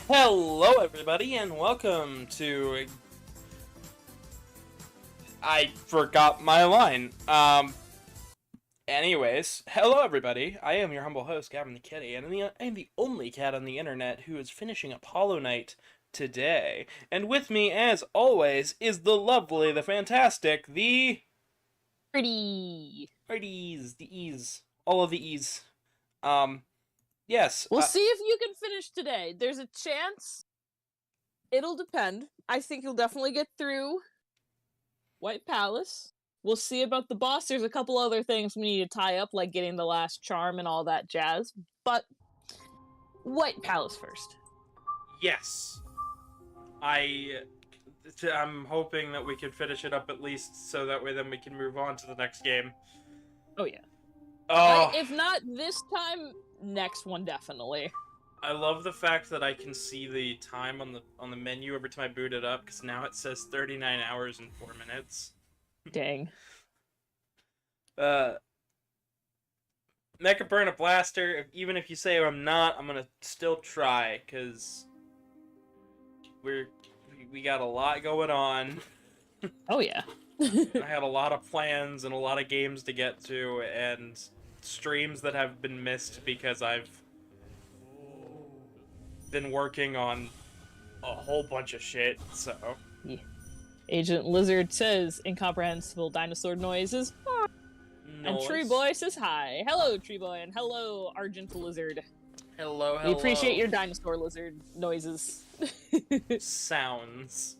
Hello everybody and welcome to... I forgot my line. Anyways, hello everybody. I am your humble host, Gavin the Kitty, and I am the only cat on the internet who is finishing up Hollow Knight today. And with me, as always, is the lovely, the fantastic, the... Pretty. the E's. All of the E's. Yes. We'll see if you can finish today. There's a chance. It'll depend. I think you'll definitely get through White Palace. We'll see about the boss. There's a couple other things we need to tie up, like getting the last charm and all that jazz. But White Palace first. Yes. I'm hoping that we can finish it up at least, so that way then we can move on to the next game. Oh yeah. Oh. If not this time, next one definitely. I love the fact that I can see the time on the menu every time I boot it up, because now it says 39 hours and 4 minutes. Dang. Mecha Burn a Blaster, even if you say I'm not, I'm gonna still try, because we got a lot going on. Oh yeah. I had a lot of plans and a lot of games to get to, and streams that have been missed because I've been working on a whole bunch of shit, so... Yeah. Agent Lizard says incomprehensible dinosaur noises. And Tree Boy says hi. Hello, Tree Boy, and hello, Argent Lizard. Hello. We appreciate your dinosaur lizard noises. Sounds.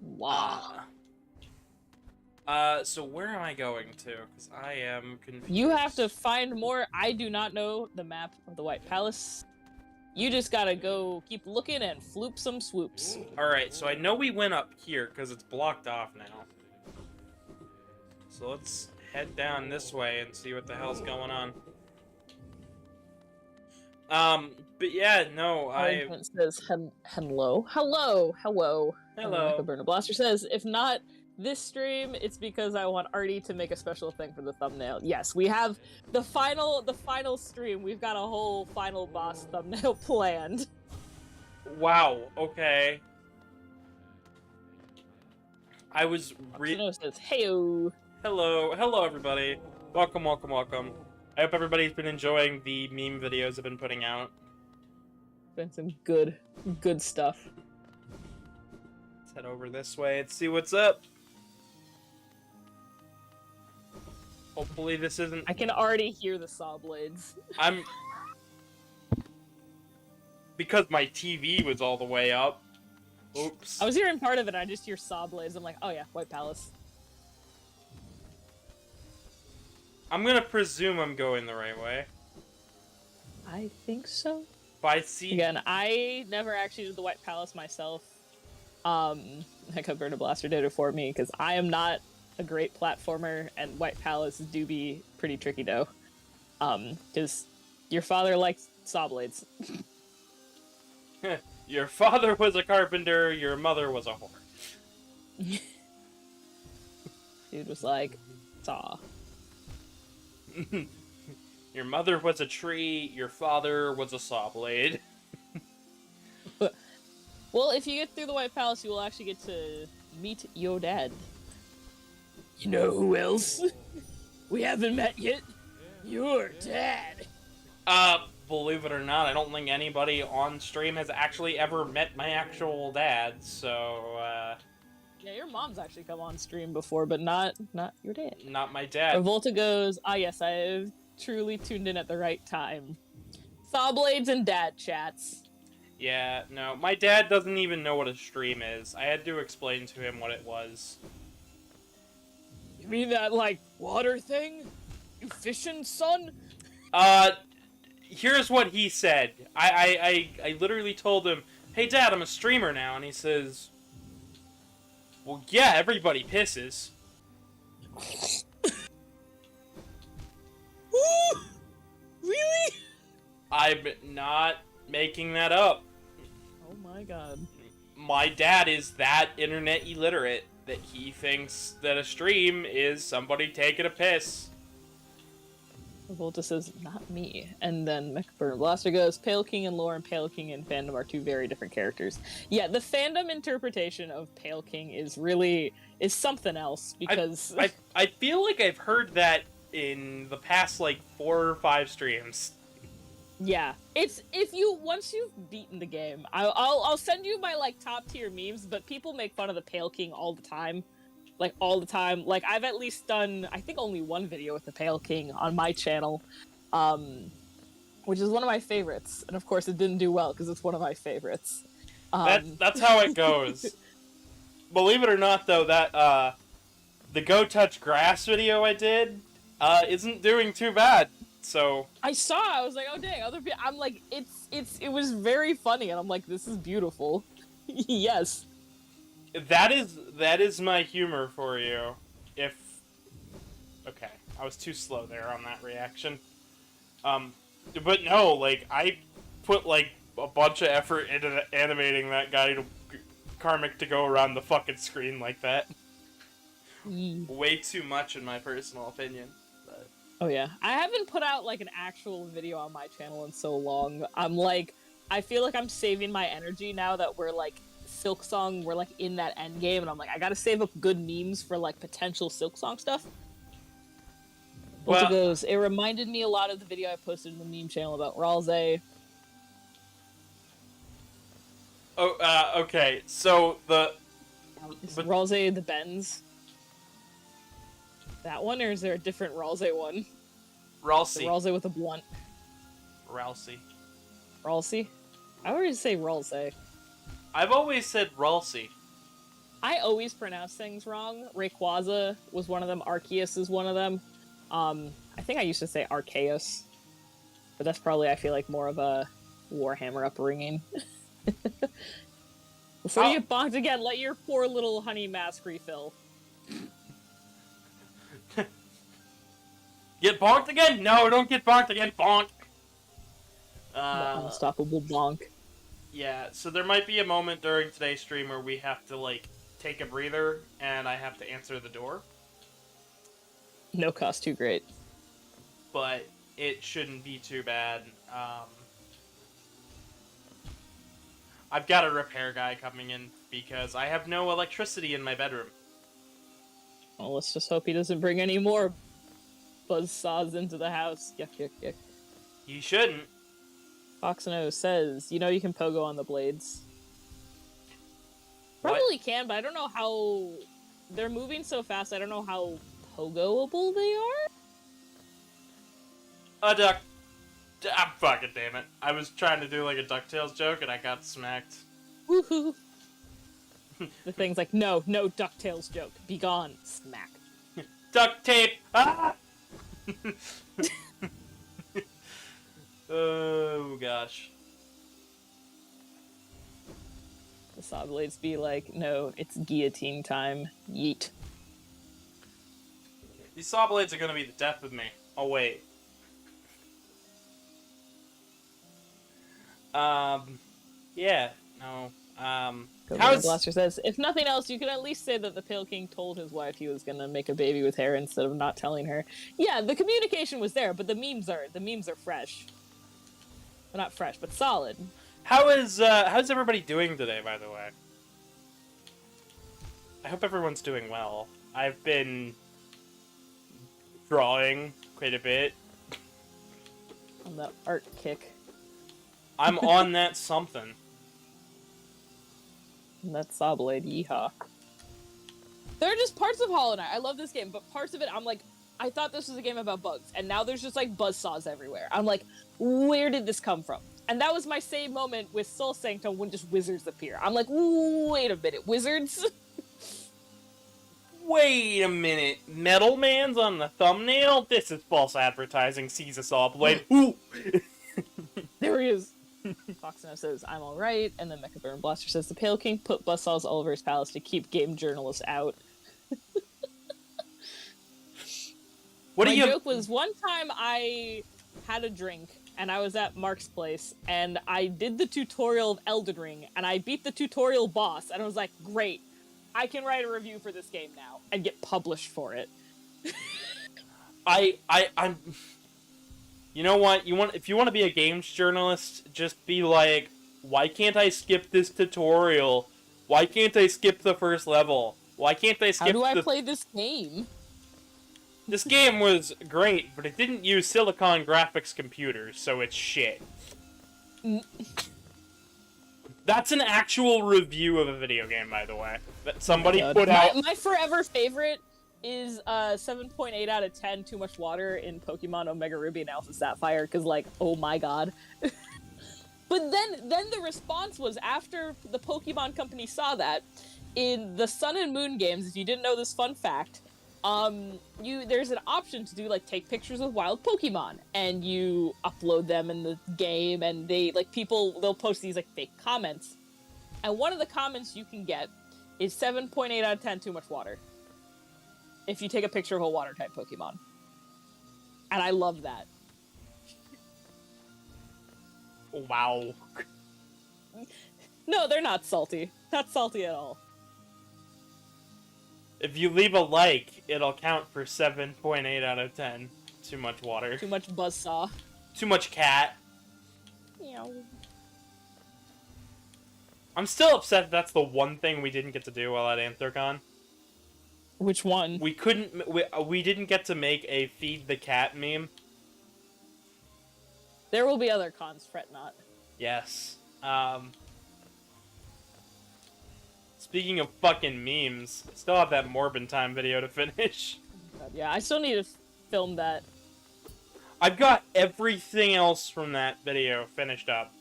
Wow. So where am I going to? Because I am confused. You have to find more. I do not know the map of the White Palace. You just gotta go keep looking and floop some swoops. Alright, so I know we went up here because it's blocked off now. So let's head down this way and see what the hell's going on. But yeah, no, Argent says hello. Hello. Hello. Mecha Burner Blaster says, if not this stream, it's because I want Artie to make a special thing for the thumbnail. Yes, we have the final stream. We've got a whole final boss thumbnail planned. Wow, okay. I was says, heyo. Hello everybody. Welcome. I hope everybody's been enjoying the meme videos I've been putting out. Been some good stuff. Let's head over this way and see what's up. Hopefully this isn't... I can already hear the saw blades. Because my TV was all the way up. Oops. I was hearing part of it, I just hear saw blades. I'm like, oh yeah, White Palace. I'm gonna presume I'm going the right way. I think so. But Again, I never actually did the White Palace myself. Mecha Burner Blaster did it for me, because I am not a great platformer, and White Palace do be pretty tricky though. Because your father likes saw blades. Your father was a carpenter, your mother was a whore. Dude was like, saw. Your mother was a tree, your father was a saw blade. Well, if you get through the White Palace, you will actually get to meet your dad. You know who else we haven't met yet? Your dad. Believe it or not, I don't think anybody on stream has actually ever met my actual dad, so, Yeah, your mom's actually come on stream before, but not your dad. Not my dad. Revolta goes, ah yes, I have truly tuned in at the right time. Saw blades and dad chats. Yeah, no, my dad doesn't even know what a stream is. I had to explain to him what it was. You mean that, like, water thing? You fishing, son? Here's what he said. I literally told him, hey Dad, I'm a streamer now, and he says, well, yeah, everybody pisses. Really? I'm not making that up. Oh my god. My dad is that internet illiterate that he thinks that a stream is somebody taking a piss. Volta says, not me. And then Mechaburn Blaster goes, Pale King and lore and Pale King in fandom are two very different characters. Yeah, the fandom interpretation of Pale King is something else, because... I feel like I've heard that in the past, like, 4 or 5 streams. Yeah, it's once you've beaten the game, I'll send you my like top tier memes, but people make fun of the Pale King all the time. Like, all the time. Like, I've at least done, I think, only one video with the Pale King on my channel, which is one of my favorites. And, of course, it didn't do well, because it's one of my favorites. That's how it goes. Believe it or not, though, that, the Go Touch Grass video I did, isn't doing too bad, so... I was like, oh, dang, other people... I'm like, it was very funny, and I'm like, this is beautiful. Yes. That is my humor for you. Okay, I was too slow there on that reaction. But no, like, I put, like, a bunch of effort into animating that guy Karmic to go around the fucking screen like that. Way too much in my personal opinion. But... Oh yeah, I haven't put out, like, an actual video on my channel in so long. I'm like, I feel like I'm saving my energy now that we're, like, Silksong, we're like in that end game, and I'm like, I gotta save up good memes for like potential Silksong stuff. Well, goes, it reminded me a lot of the video I posted in the meme channel about Ralze. Oh, okay, so is Ralze the Benz? That one, or is there a different Ralze one? Ralsei. The Ralze with a blunt. Ralsei. Ralsei? I always say Ralze. I've always said Ralsei. I always pronounce things wrong. Rayquaza was one of them. Arceus is one of them. I think I used to say Arceus. But that's probably, I feel like, more of a Warhammer upbringing. Before you get bonked again, let your poor little honey mask refill. Get bonked again? No, don't get bonked again. Bonk! The unstoppable bonk. Yeah, so there might be a moment during today's stream where we have to, like, take a breather, and I have to answer the door. No cost too great. But it shouldn't be too bad. I've got a repair guy coming in because I have no electricity in my bedroom. Well, let's just hope he doesn't bring any more buzzsaws into the house. Yuck, yuck, yuck. He shouldn't. Foxno says, you know you can pogo on the blades. Probably can, but I don't know how... They're moving so fast, I don't know how pogoable they are. Fucking damn it. I was trying to do like a DuckTales joke and I got smacked. Woohoo! The thing's like, no DuckTales joke. Be gone. Smack. Duct tape! Ah! Oh, gosh. The saw blades be like, no, it's guillotine time. Yeet. These saw blades are gonna be the death of me. Oh, wait. Yeah, no. Blaster says, if nothing else, you can at least say that the Pale King told his wife he was gonna make a baby with her instead of not telling her. Yeah, the communication was there, but the memes are fresh. Well, not fresh, but solid. How's everybody doing today, by the way? I hope everyone's doing well. I've been drawing quite a bit. On that art kick. I'm on that something. And that saw blade, yeehaw. There are just parts of Hollow Knight. I love this game, but parts of it, I'm like, I thought this was a game about bugs, and now there's just like buzzsaws everywhere. I'm like, where did this come from? And that was my same moment with Soul Sanctum when just wizards appear. I'm like, wait a minute, wizards? Wait a minute, Metal Man's on the thumbnail? This is false advertising, seize a saw blade. Ooh! There he is. Foxno says, I'm alright, and then Mechaburn Blaster says, the Pale King put buzzsaws all over his palace to keep game journalists out. My joke was, one time I had a drink, and I was at Mark's place, and I did the tutorial of Elden Ring, and I beat the tutorial boss, and I was like, great, I can write a review for this game now, and get published for it. I'm... You know what? If you want to be a games journalist, just be like, why can't I skip this tutorial? Why can't I skip the first level? Why can't I skip How do I play this game? This game was great, but it didn't use Silicon graphics computers, so it's shit. That's an actual review of a video game, by the way, that somebody put out. My forever favorite is 7.8 out of 10 too much water in Pokemon Omega Ruby and Alpha Sapphire, because, like, oh my god. But then the response was, after the Pokemon Company saw that, in the Sun and Moon games, if you didn't know this fun fact, there's an option to do, like, take pictures of wild Pokemon, and you upload them in the game, and they'll post these, like, fake comments. And one of the comments you can get is 7.8 out of 10 too much water. If you take a picture of a water-type Pokemon. And I love that. Wow. No, they're not salty. Not salty at all. If you leave a like, it'll count for 7.8 out of 10. Too much water. Too much buzzsaw. Too much cat. Meow. I'm still upset that's the one thing we didn't get to do while at Anthrocon. Which one? We didn't get to make a feed the cat meme. There will be other cons, fret not. Yes. Speaking of fucking memes, I still have that Morbin Time video to finish. God, yeah, I still need to film that. I've got everything else from that video finished up.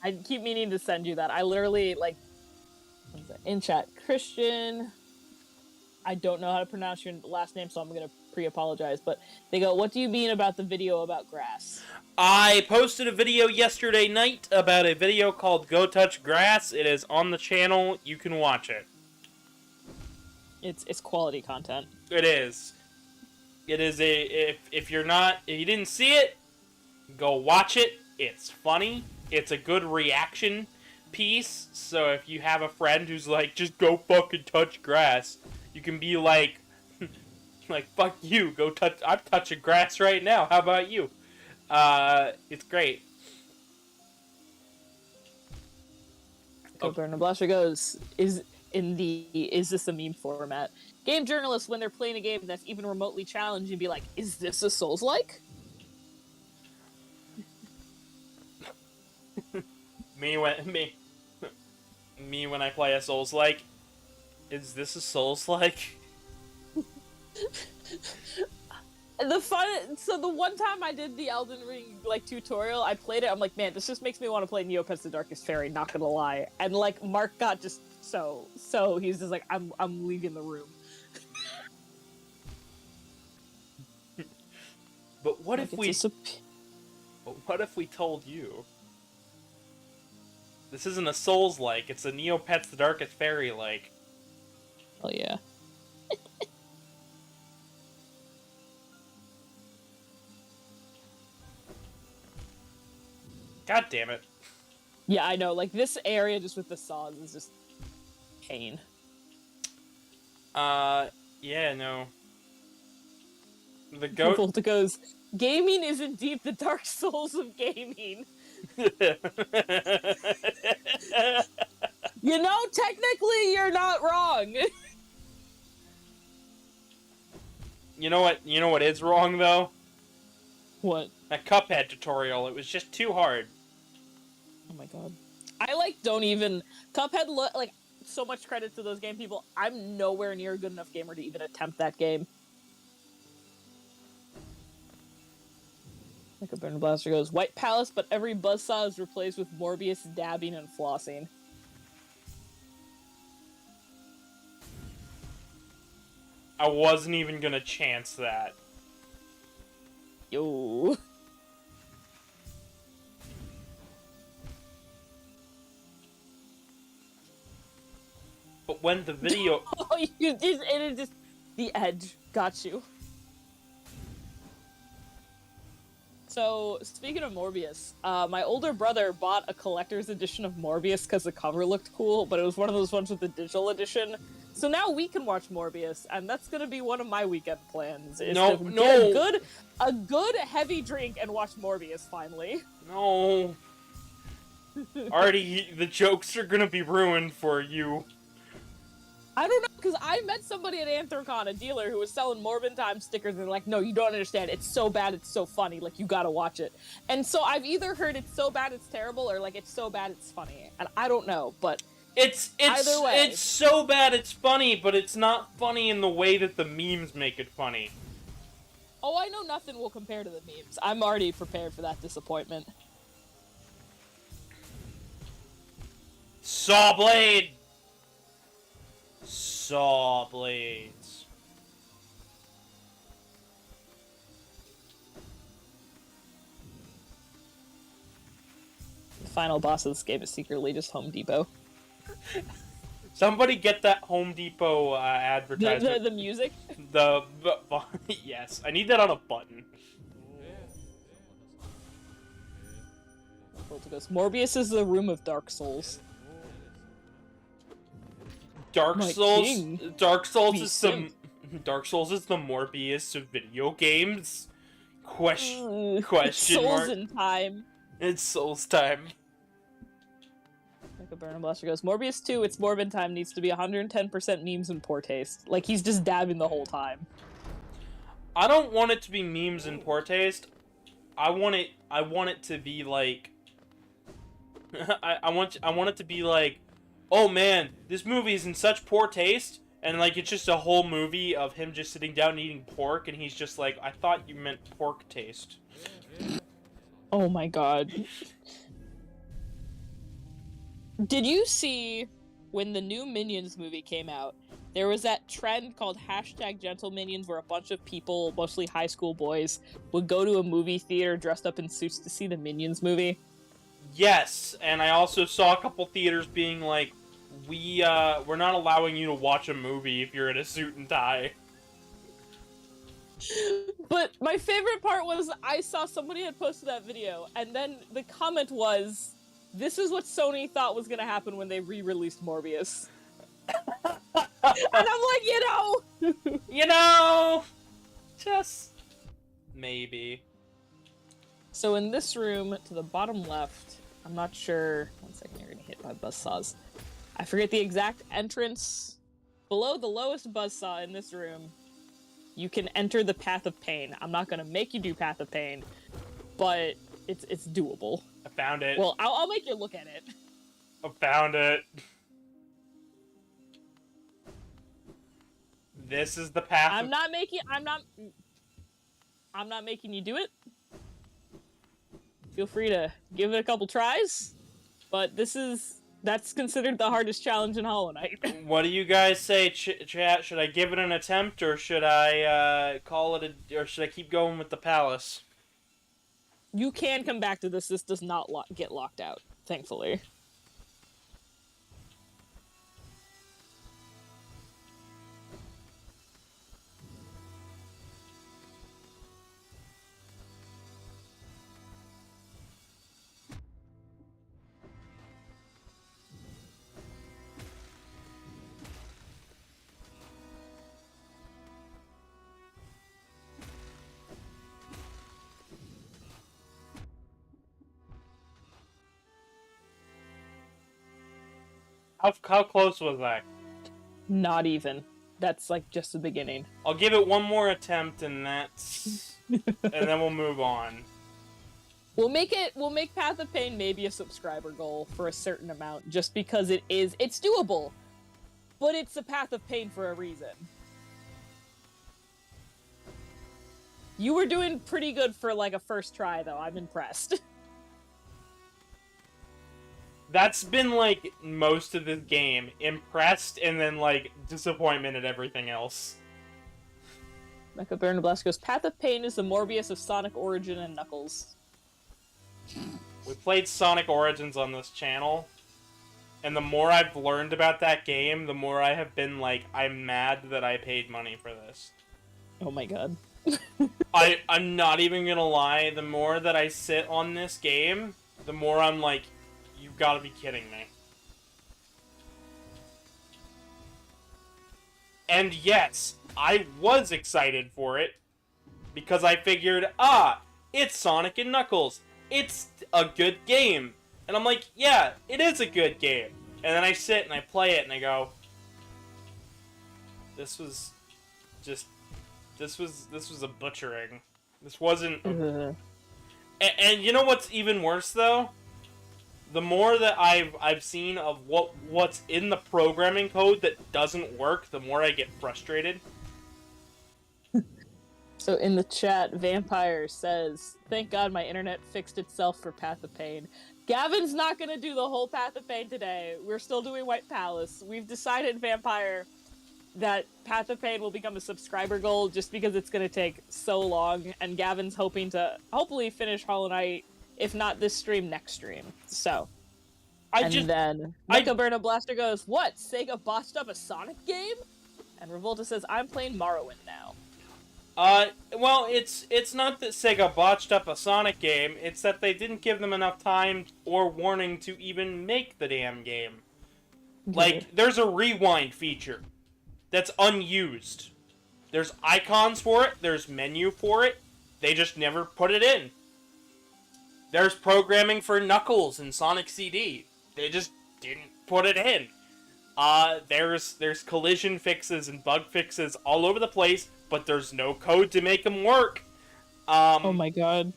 I keep meaning to send you that. I literally, like, what is that? In chat, Christian, I don't know how to pronounce your last name, so I'm gonna pre-apologize, but they go, what do you mean about the video about grass? I posted a video yesterday night about a video called Go Touch Grass. It is on the channel. You can watch it. It's quality content. It is. It is if you didn't see it, go watch it. It's funny. It's a good reaction piece. So if you have a friend who's like, just go fucking touch grass, you can be like, fuck you, go touch. I'm touching grass right now. How about you? It's great. Burner Blaster goes, is this a meme format? Game journalists, when they're playing a game that's even remotely challenging, be like, is this a Souls-like? me when I play a Souls-like. Is this a Souls-like? The one time I did the Elden Ring, like, tutorial, I played it, I'm like, man, this just makes me want to play Neopets the Darkest Fairy, not gonna lie. And, like, Mark got just so he's just like, I'm leaving the room. But what if we told you this isn't a Souls-like, it's a Neopets the Darkest Fairy-like? Oh yeah. God damn it. Yeah, I know, like, this area just with the saws is just pain. Yeah, no. The goat... Volta goes, gaming is indeed the Dark Souls of gaming. You know, technically, you're not wrong. You know what is wrong, though? What? That Cuphead tutorial, it was just too hard. Oh my god. I, like, don't even... Cuphead, like, so much credit to those game people. I'm nowhere near a good enough gamer to even attempt that game. Like a Burner Blaster goes, White Palace, but every buzzsaw is replaced with Morbius dabbing and flossing. I wasn't even gonna chance that. Yo. But when the video... Oh, it just... The edge got you. So, speaking of Morbius, my older brother bought a collector's edition of Morbius because the cover looked cool, but it was one of those ones with the digital edition. So now we can watch Morbius, and that's gonna be one of my weekend plans. Is No, to no. get a good heavy drink and watch Morbius finally. No. Already, the jokes are gonna be ruined for you. I don't know, because I met somebody at Anthrocon, a dealer, who was selling Morbin Time stickers, and they're like, no, you don't understand. It's so bad, it's so funny. Like, you gotta watch it. And so I've either heard it's so bad it's terrible, or, like, it's so bad it's funny. And I don't know, but either way. It's so bad it's funny, but it's not funny in the way that the memes make it funny. Oh, I know nothing will compare to the memes. I'm already prepared for that disappointment. Saw blade! Saw blades. The final boss of this game is secretly just Home Depot. Somebody get that Home Depot advertisement. The music? Yes, I need that on a button. Morbius is the room of Dark Souls. Dark My Souls king. is Basin. Dark Souls is the Morbius of video games. Question Souls mark. in time. It's Souls time. Like a Burning Blaster goes, Morbius 2, its Morbin time needs to be 110% memes and poor taste. Like, he's just dabbing the whole time. I don't want it to be memes and poor taste. I want it to be like I want it to be like, oh man, this movie is in such poor taste, and like it's just a whole movie of him just sitting down and eating pork, and he's just like, I thought you meant pork taste. Oh my god. Did you see when the new Minions movie came out? There was that trend called #GentleMinions where a bunch of people, mostly high school boys, would go to a movie theater dressed up in suits to see the Minions movie. Yes, and I also saw a couple theaters being like, we're not allowing you to watch a movie if you're in a suit and tie. But my favorite part was I saw somebody had posted that video, and then the comment was, this is what Sony thought was gonna happen when they re-released Morbius. And I'm like, You know, just maybe. So in this room, to the bottom left, I'm not sure, 1 second, you're gonna hit my buzzsaws. I forget the exact entrance. Below the lowest buzzsaw in this room, you can enter the Path of Pain. I'm not gonna make you do Path of Pain, but it's doable. I found it. Well, I'll make you look at it. I found it. This is the path. I'm not making you do it. Feel free to give it a couple tries, but that's considered the hardest challenge in Hollow Knight. What do you guys say, chat? Should I give it an attempt, or should I call it or should I keep going with the palace? You can come back to this. This does not get locked out, thankfully. How close was I? Not even. That's like just the beginning. I'll give it one more attempt, and that's, and then we'll move on. We'll make Path of Pain maybe a subscriber goal for a certain amount, just because it's doable. But it's a Path of Pain for a reason. You were doing pretty good for like a first try though, I'm impressed. That's been like most of this game. Impressed and then like disappointment at everything else. Mecha Burn Blast goes, Path of Pain is the Morbius of Sonic Origin and Knuckles. We played Sonic Origins on this channel, and the more I've learned about that game, the more I have been like, I'm mad that I paid money for this. Oh my god. I'm not even gonna lie, the more that I sit on this game, the more I'm like, you've gotta be kidding me. And yes, I was excited for it, because I figured, it's Sonic and Knuckles. It's a good game. And I'm like, yeah, it is a good game. And then I sit and I play it and I go, this was a butchering. This wasn't... And you know what's even worse, though? The more that I've seen of what's in the programming code that doesn't work, the more I get frustrated. So in the chat, Vampire says, "Thank God my internet fixed itself for Path of Pain." Gavin's not gonna do the whole Path of Pain today. We're still doing White Palace. We've decided, Vampire, that Path of Pain will become a subscriber goal just because it's gonna take so long, and Gavin's hoping to hopefully finish Hollow Knight, if not this stream, next stream. So. Then Mecha Burna Blaster goes, "What? Sega botched up a Sonic game?" And Revolta says, "I'm playing Morrowind now." Well, it's not that Sega botched up a Sonic game, it's that they didn't give them enough time or warning to even make the damn game. Like, there's a rewind feature that's unused. There's icons for it, there's menu for it, they just never put it in. There's programming for Knuckles in Sonic CD. They just didn't put it in. There's collision fixes and bug fixes all over the place, but there's no code to make them work. Oh my god.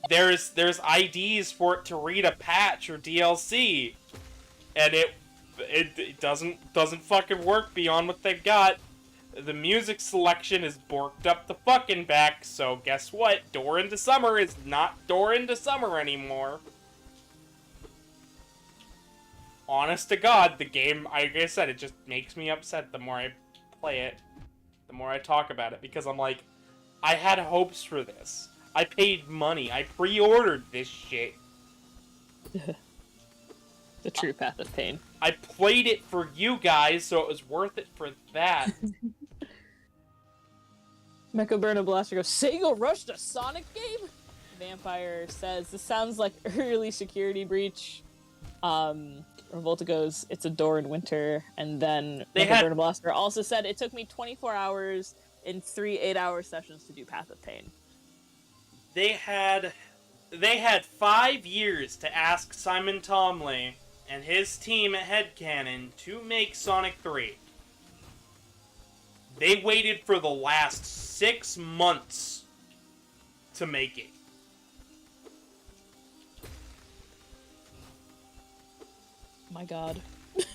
there's IDs for it to read a patch or DLC, and it doesn't fucking work beyond what they've got. The music selection is borked up the fucking back, so guess what? Door into Summer is not Door into Summer anymore. Honest to God, the game, like I said, it just makes me upset the more I play it, the more I talk about it, because I'm like, I had hopes for this. I paid money. I pre-ordered this shit. The true Path of Pain. I played it for you guys, so it was worth it for that. Mecha Burna Blaster goes, "Sega rushed a Sonic game?" Vampire says, "This sounds like early security breach." Revolta goes, "It's a door in winter." And then Burna Blaster also said, "It took me 24 hours in 3 8-hour sessions to do Path of Pain." They had 5 years to ask Simon Tomley and his team at Headcanon to make Sonic 3. They waited for the last 6 months to make it. My god.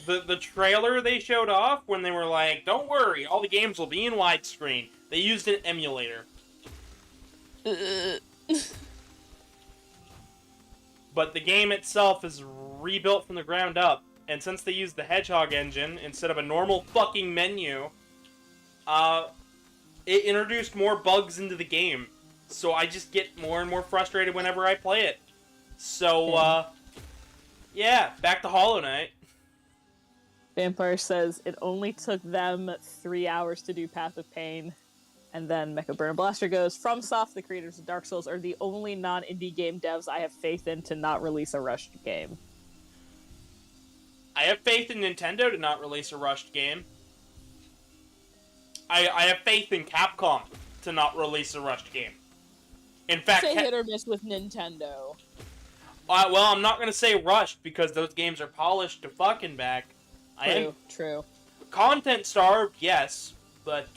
The trailer they showed off when they were like, "Don't worry, all the games will be in widescreen." They used an emulator. But the game itself is rebuilt from the ground up, and since they used the Hedgehog engine instead of a normal fucking menu, it introduced more bugs into the game. So I just get more and more frustrated whenever I play it. So, yeah, back to Hollow Knight. Vampire says, "It only took them 3 hours to do Path of Pain." And then Mecha Burna Blaster goes, "FromSoft, the creators of Dark Souls, are the only non-indie game devs I have faith in to not release a rushed game." I have faith in Nintendo to not release a rushed game. I have faith in Capcom to not release a rushed game. In fact, say hit or miss with Nintendo. Well, I'm not gonna say rushed because those games are polished to fucking back. True. Content starved, yes, but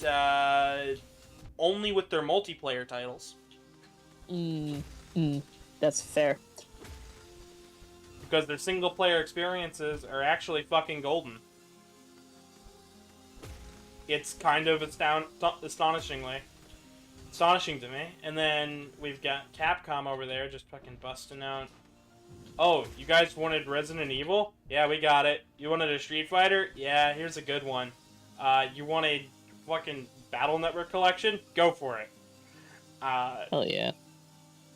only with their multiplayer titles. That's fair. Because their single player experiences are actually fucking golden. It's kind of astonishing to me. And then we've got Capcom over there just fucking busting out. "Oh, you guys wanted Resident Evil? Yeah, we got it. You wanted a Street Fighter? Yeah, here's a good one. You want a fucking Battle Network collection? Go for it." Hell yeah.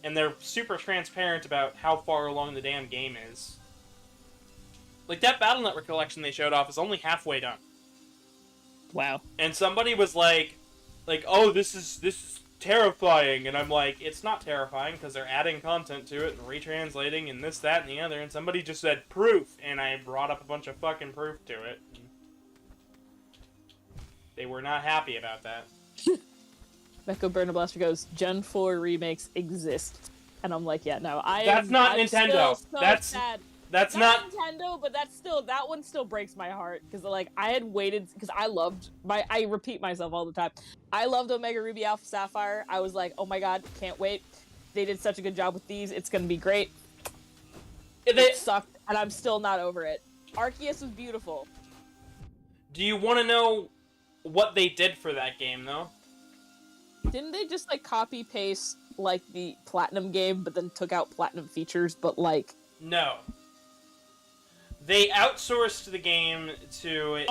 And they're super transparent about how far along the damn game is. Like, that Battle Network collection they showed off is only halfway done. Wow. And somebody was like, "Oh, this is terrifying," and I'm like, it's not terrifying because they're adding content to it and retranslating and this, that, and the other. And somebody just said proof, and I brought up a bunch of fucking proof to it. They were not happy about that. Mecha Burner Blaster goes, Gen 4 remakes exist. And I'm like, yeah, no, That's not I'm Nintendo. Still so That's sad. that's not Nintendo, but that one still breaks my heart. Because, like, I had waited, because I repeat myself all the time. I loved Omega Ruby Alpha Sapphire. I was like, oh my god, can't wait. They did such a good job with these. It's gonna be great. It sucked, and I'm still not over it. Arceus was beautiful. Do you want to know what they did for that game, though? Didn't they just, like, copy-paste, like, the Platinum game, but then took out Platinum features, but, like... No. They outsourced the game to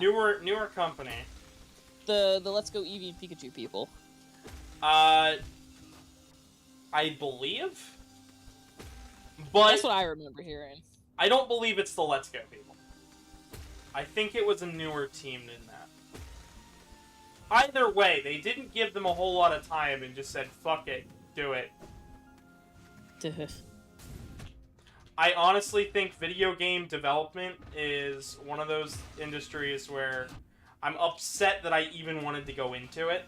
newer company. The Let's Go Eevee and Pikachu people. I believe? But that's what I remember hearing. I don't believe it's the Let's Go people. I think it was a newer team than that. Either way, they didn't give them a whole lot of time and just said, fuck it, do it. I honestly think video game development is one of those industries where I'm upset that I even wanted to go into it.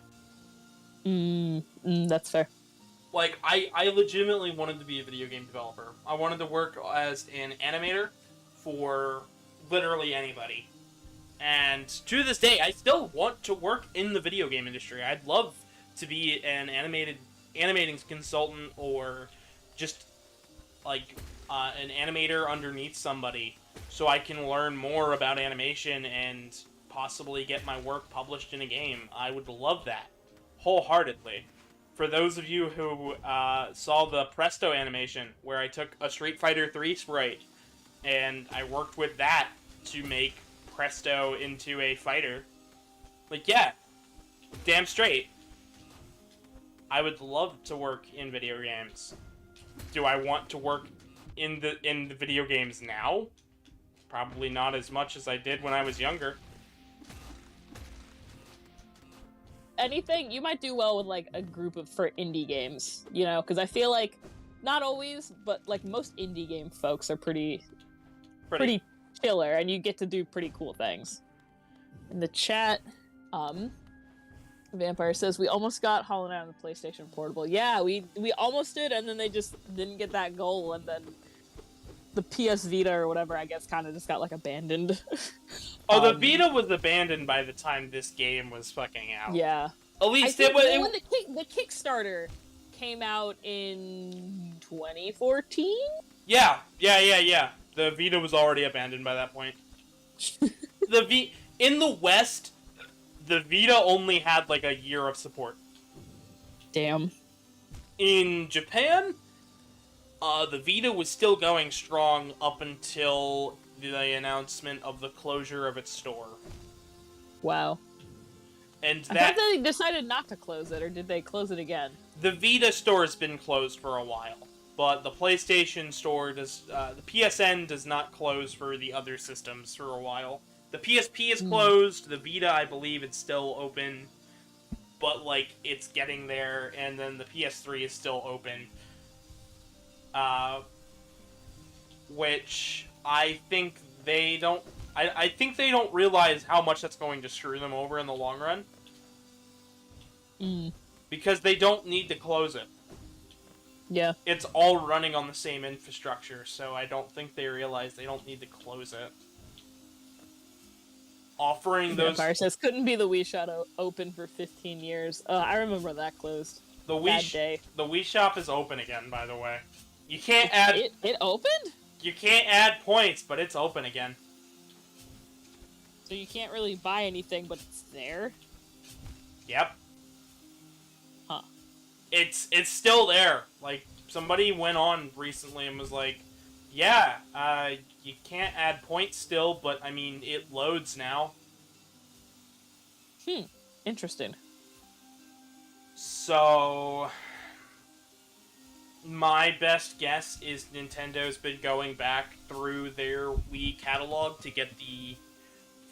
That's fair. Like, I legitimately wanted to be a video game developer. I wanted to work as an animator for literally anybody. And to this day, I still want to work in the video game industry. I'd love to be an animating consultant or just, like, an animator underneath somebody so I can learn more about animation and possibly get my work published in a game. I would love that, wholeheartedly. For those of you who saw the Presto animation, where I took a Street Fighter 3 sprite, and I worked with that to make Presto into a fighter. Like, yeah, damn straight. I would love to work in video games. Do I want to work in the video games now? Probably not as much as I did when I was younger. Anything you might do well with, like, a group for indie games, you know, because I feel like not always, but like most indie game folks are pretty chiller, and you get to do pretty cool things. In the chat, Vampire says we almost got Hollow Knight on the PlayStation Portable. Yeah, we almost did, and then they just didn't get that goal, and then the PS Vita or whatever, I guess, kind of just got, like, abandoned. Oh, the Vita was abandoned by the time this game was fucking out. Yeah. At least when the Kickstarter came out in 2014? Yeah. The Vita was already abandoned by that point. In the West, the Vita only had, like, a year of support. Damn. In Japan, the Vita was still going strong up until the announcement of the closure of its store. Wow. And I thought they decided not to close it, or did they close it again? The Vita store's been closed for a while, but the PlayStation store does. The PSN does not close for the other systems for a while. The PSP is closed. The Vita, I believe, it's still open, but like it's getting there. And then the PS3 is still open, which I think they don't. I think they don't realize how much that's going to screw them over in the long run. Because they don't need to close it. Yeah. It's all running on the same infrastructure, so I don't think they realize they don't need to close it. Offering those... Vampire says, couldn't be the Wii Shop open for 15 years. I remember that closed. The Wii Shop is open again, by the way. You can't It opened? You can't add points, but it's open again. So you can't really buy anything, but it's there? Yep. Huh. It's still there. Like, somebody went on recently and was like, yeah, you can't add points still, but, I mean, it loads now. Interesting. So... my best guess is Nintendo's been going back through their Wii catalog to get the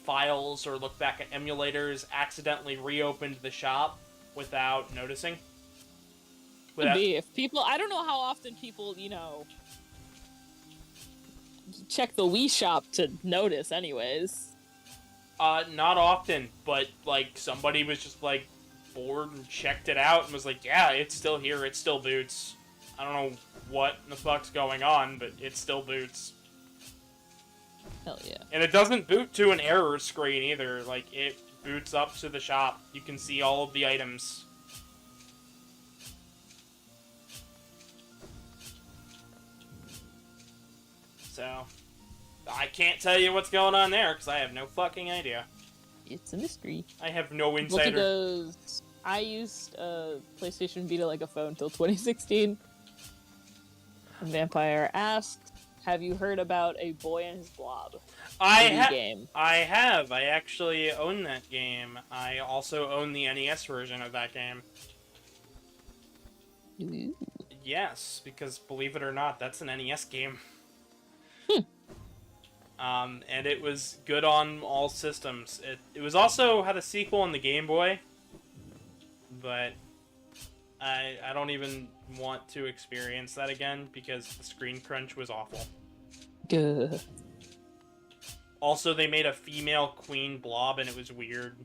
files or look back at emulators, accidentally reopened the shop without noticing. Could be. If people... I don't know how often people, you know, check the Wii Shop to notice anyways. Not often, but, like, somebody was just, like, bored and checked it out and was like, yeah, it's still here, it still boots. I don't know what the fuck's going on, but it still boots. Hell yeah. And it doesn't boot to an error screen either, like, it boots up to the shop. You can see all of the items. So, I can't tell you what's going on there, because I have no fucking idea. It's a mystery. I have no Look at insider. those. I used PlayStation Vita like a phone until 2016. And Vampire asked, have you heard about A Boy and His Blob? Game. I have. I actually own that game. I also own the NES version of that game. Ooh. Yes, because believe it or not, that's an NES game. And it was good on all systems. It was also had a sequel on the Game Boy, but I don't even want to experience that again because the screen crunch was awful. Good. Also, they made a female queen blob and it was weird.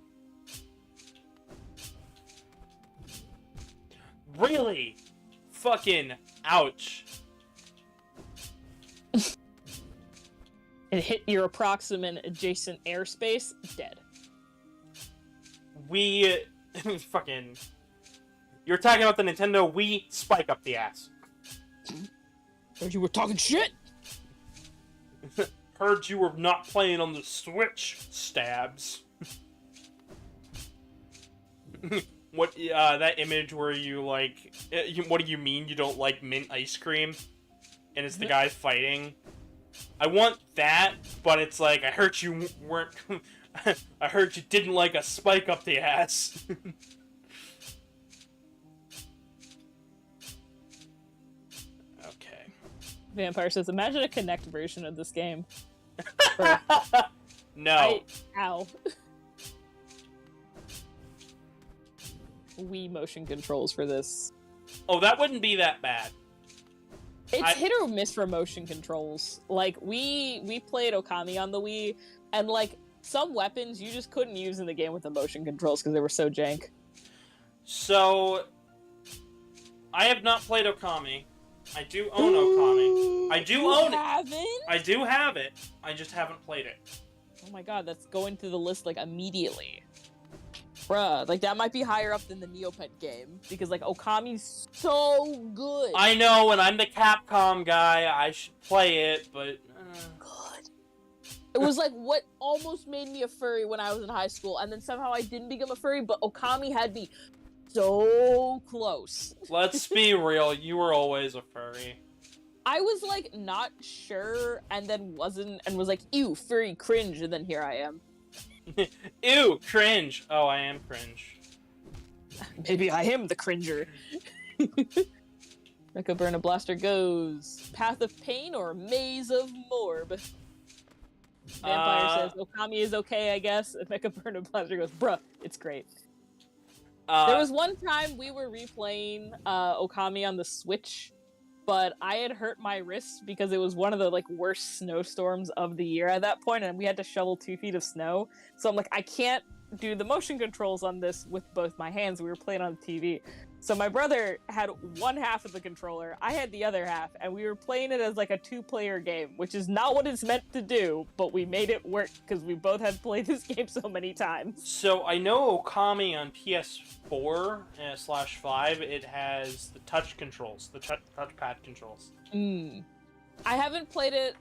Really? Fucking ouch. It hit your approximate adjacent airspace, dead. We... fucking... You're talking about the Nintendo Wii, spike up the ass. Heard you were talking shit! Heard you were not playing on the Switch, stabs. What, that image where you, like... what do you mean you don't like mint ice cream? And it's the guy fighting? I want that, but it's like, I heard you weren't... I heard you didn't like a spike up the ass. Okay. Vampire says, imagine a Kinect version of this game. No. Ow. Wii motion controls for this. Oh, that wouldn't be that bad. It's hit or miss for motion controls. Like, we played Okami on the Wii, and, like, some weapons you just couldn't use in the game with the motion controls because they were so jank. So, I have not played Okami. I do own Okami. I do own it. I do have it. I just haven't played it. Oh my god, that's going through the list, like, immediately. Bruh, like, that might be higher up than the Neopet game, because, like, Okami's so good. I know, and I'm the Capcom guy, I should play it, but... Good. It was, like, what almost made me a furry when I was in high school, and then somehow I didn't become a furry, but Okami had me so close. Let's be real, you were always a furry. I was, like, not sure, and then wasn't, and was like, ew, furry, cringe, and then here I am. Ew, cringe. Oh, I am cringe. Maybe I am the cringer. Mecha Burna Blaster goes, Path of Pain or Maze of Morb? Vampire says, Okami is okay, I guess. And Mecha Burna Blaster goes, bruh, it's great. There was one time we were replaying Okami on the Switch, but I had hurt my wrist because it was one of the, like, worst snowstorms of the year at that point, and we had to shovel 2 feet of snow. So I'm like, I can't do the motion controls on this with both my hands. We were playing on the TV. So my brother had one half of the controller, I had the other half, and we were playing it as, like, a 2-player game, which is not what it's meant to do, but we made it work because we both had played this game so many times. So I know Okami on PS4/5, it has the touch controls, the touchpad controls. I haven't played it.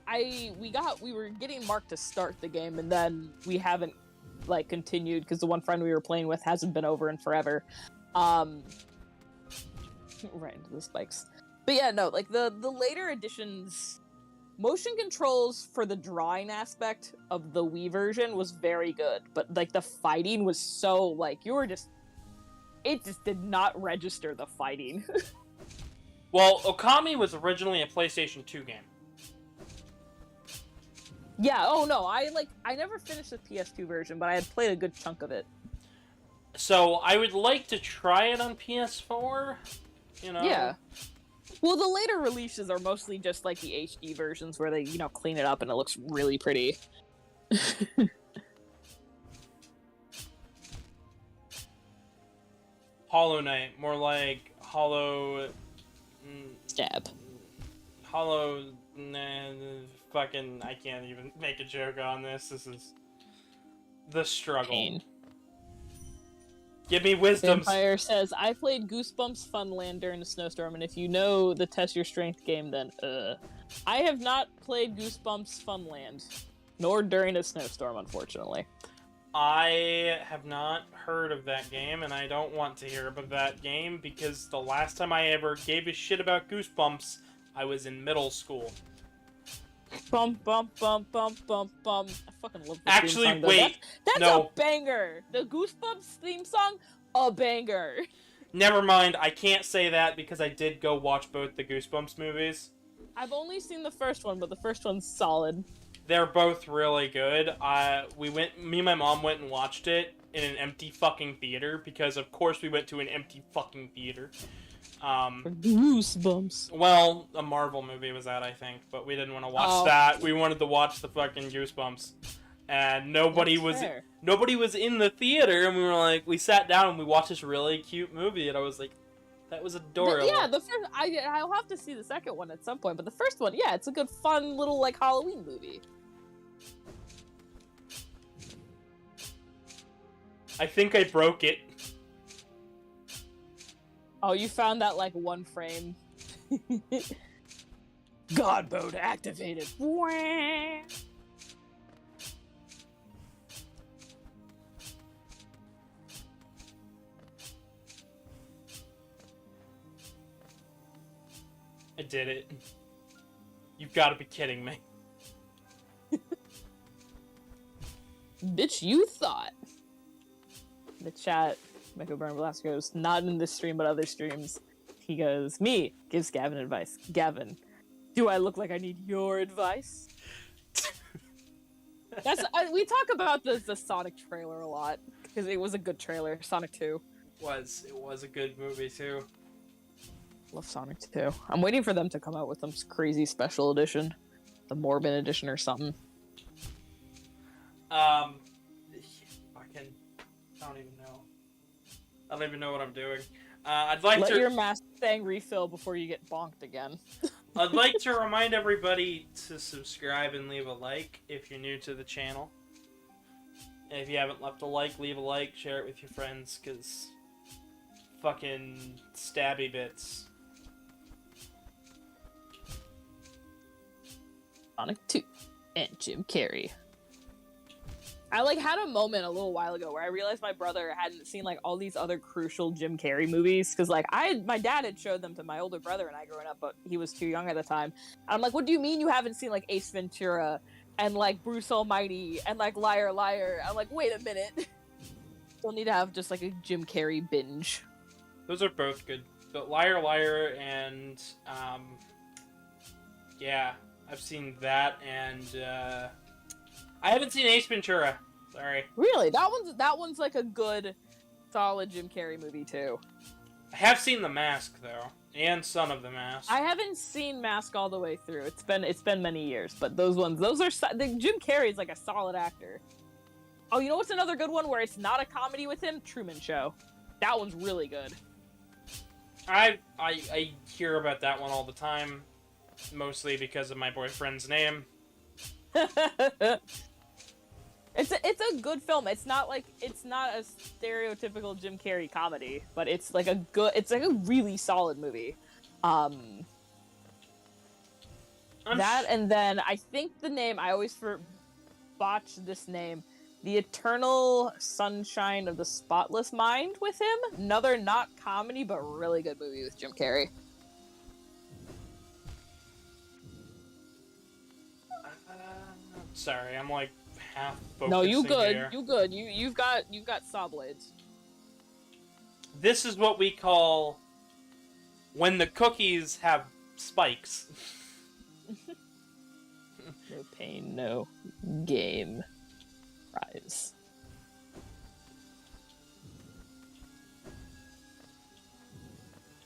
We were getting marked to start the game, and then we haven't, like, continued because the one friend we were playing with hasn't been over in forever. Right into the spikes. But yeah, no, like, the later editions, motion controls for the drawing aspect of the Wii version was very good, but, like, the fighting was so, like, it just did not register the fighting. Well, Okami was originally a PlayStation 2 game. Yeah, oh no, I never finished the PS2 version, but I had played a good chunk of it. So I would like to try it on PS4, you know? Yeah. Well, the later releases are mostly just, like, the HD versions where they, clean it up and it looks really pretty. Hollow Knight, more like Hollow... Stab. Hollow... Nah, fucking... I can't even make a joke on this. This is... the struggle. Pain. Give me wisdoms. Vampire says, I played Goosebumps Funland during a snowstorm, and if you know the Test Your Strength game, then, I have not played Goosebumps Funland, nor during a snowstorm, unfortunately. I have not heard of that game, and I don't want to hear about that game, because the last time I ever gave a shit about Goosebumps, I was in middle school. Bum bum bum bum bum bum. I fucking love the Actually, theme song, though. wait. That's no. a banger. The Goosebumps theme song, a banger. Never mind, I can't say that because I did go watch both the Goosebumps movies. I've only seen the first one, but the first one's solid. They're both really good. Me and my mom went and watched it in an empty fucking theater because, of course, we went to an empty fucking theater. For Goosebumps. Well, a Marvel movie was out, I think, but we didn't want to watch that. We wanted to watch the fucking Goosebumps, and nobody was in the theater. And we were like, we sat down and we watched this really cute movie, and I was like, that was adorable. Yeah, the first I'll have to see the second one at some point, but the first one, yeah, it's a good, fun little like Halloween movie. I think I broke it. Oh, you found that, like, one frame. God mode activated. Wah! I did it. You've got to be kidding me. Bitch, you thought. The chat, Michael Byrne Blast goes, not in this stream, but other streams. He goes, me, gives Gavin advice. Gavin, do I look like I need your advice? We talk about the Sonic trailer a lot, because it was a good trailer, Sonic 2. It was a good movie, too. Love Sonic 2. I'm waiting for them to come out with some crazy special edition. The Morbin edition or something. I don't even know what I'm doing. I'd like Let to... your Mustang refill before you get bonked again. I'd like to remind everybody to subscribe and leave a like if you're new to the channel. And if you haven't left a like, leave a like, share it with your friends, because fucking stabby bits. Sonic 2 and Jim Carrey. I had a moment a little while ago where I realized my brother hadn't seen all these other crucial Jim Carrey movies, because my dad had showed them to my older brother and I growing up, but he was too young at the time. And I'm like, what do you mean you haven't seen Ace Ventura and Bruce Almighty and Liar Liar? I'm like, wait a minute. Still need to have just a Jim Carrey binge. Those are both good. But Liar Liar and yeah, I've seen that, and I haven't seen Ace Ventura. Sorry. Really? That one's a good, solid Jim Carrey movie too. I have seen The Mask though, and Son of the Mask. I haven't seen Mask all the way through. It's been many years, but those are Jim Carrey's a solid actor. Oh, you know what's another good one where it's not a comedy with him? Truman Show. That one's really good. I hear about that one all the time, mostly because of my boyfriend's name. It's a good film. It's not a stereotypical Jim Carrey comedy, but it's a really solid movie. That, and then I think the name, I always botch this name, The Eternal Sunshine of the Spotless Mind with him. Another not comedy, but really good movie with Jim Carrey. Sorry, I'm half focusing. No, you good. Here. You good. You've got saw blades. This is what we call when the cookies have spikes. No pain, no game. Rise.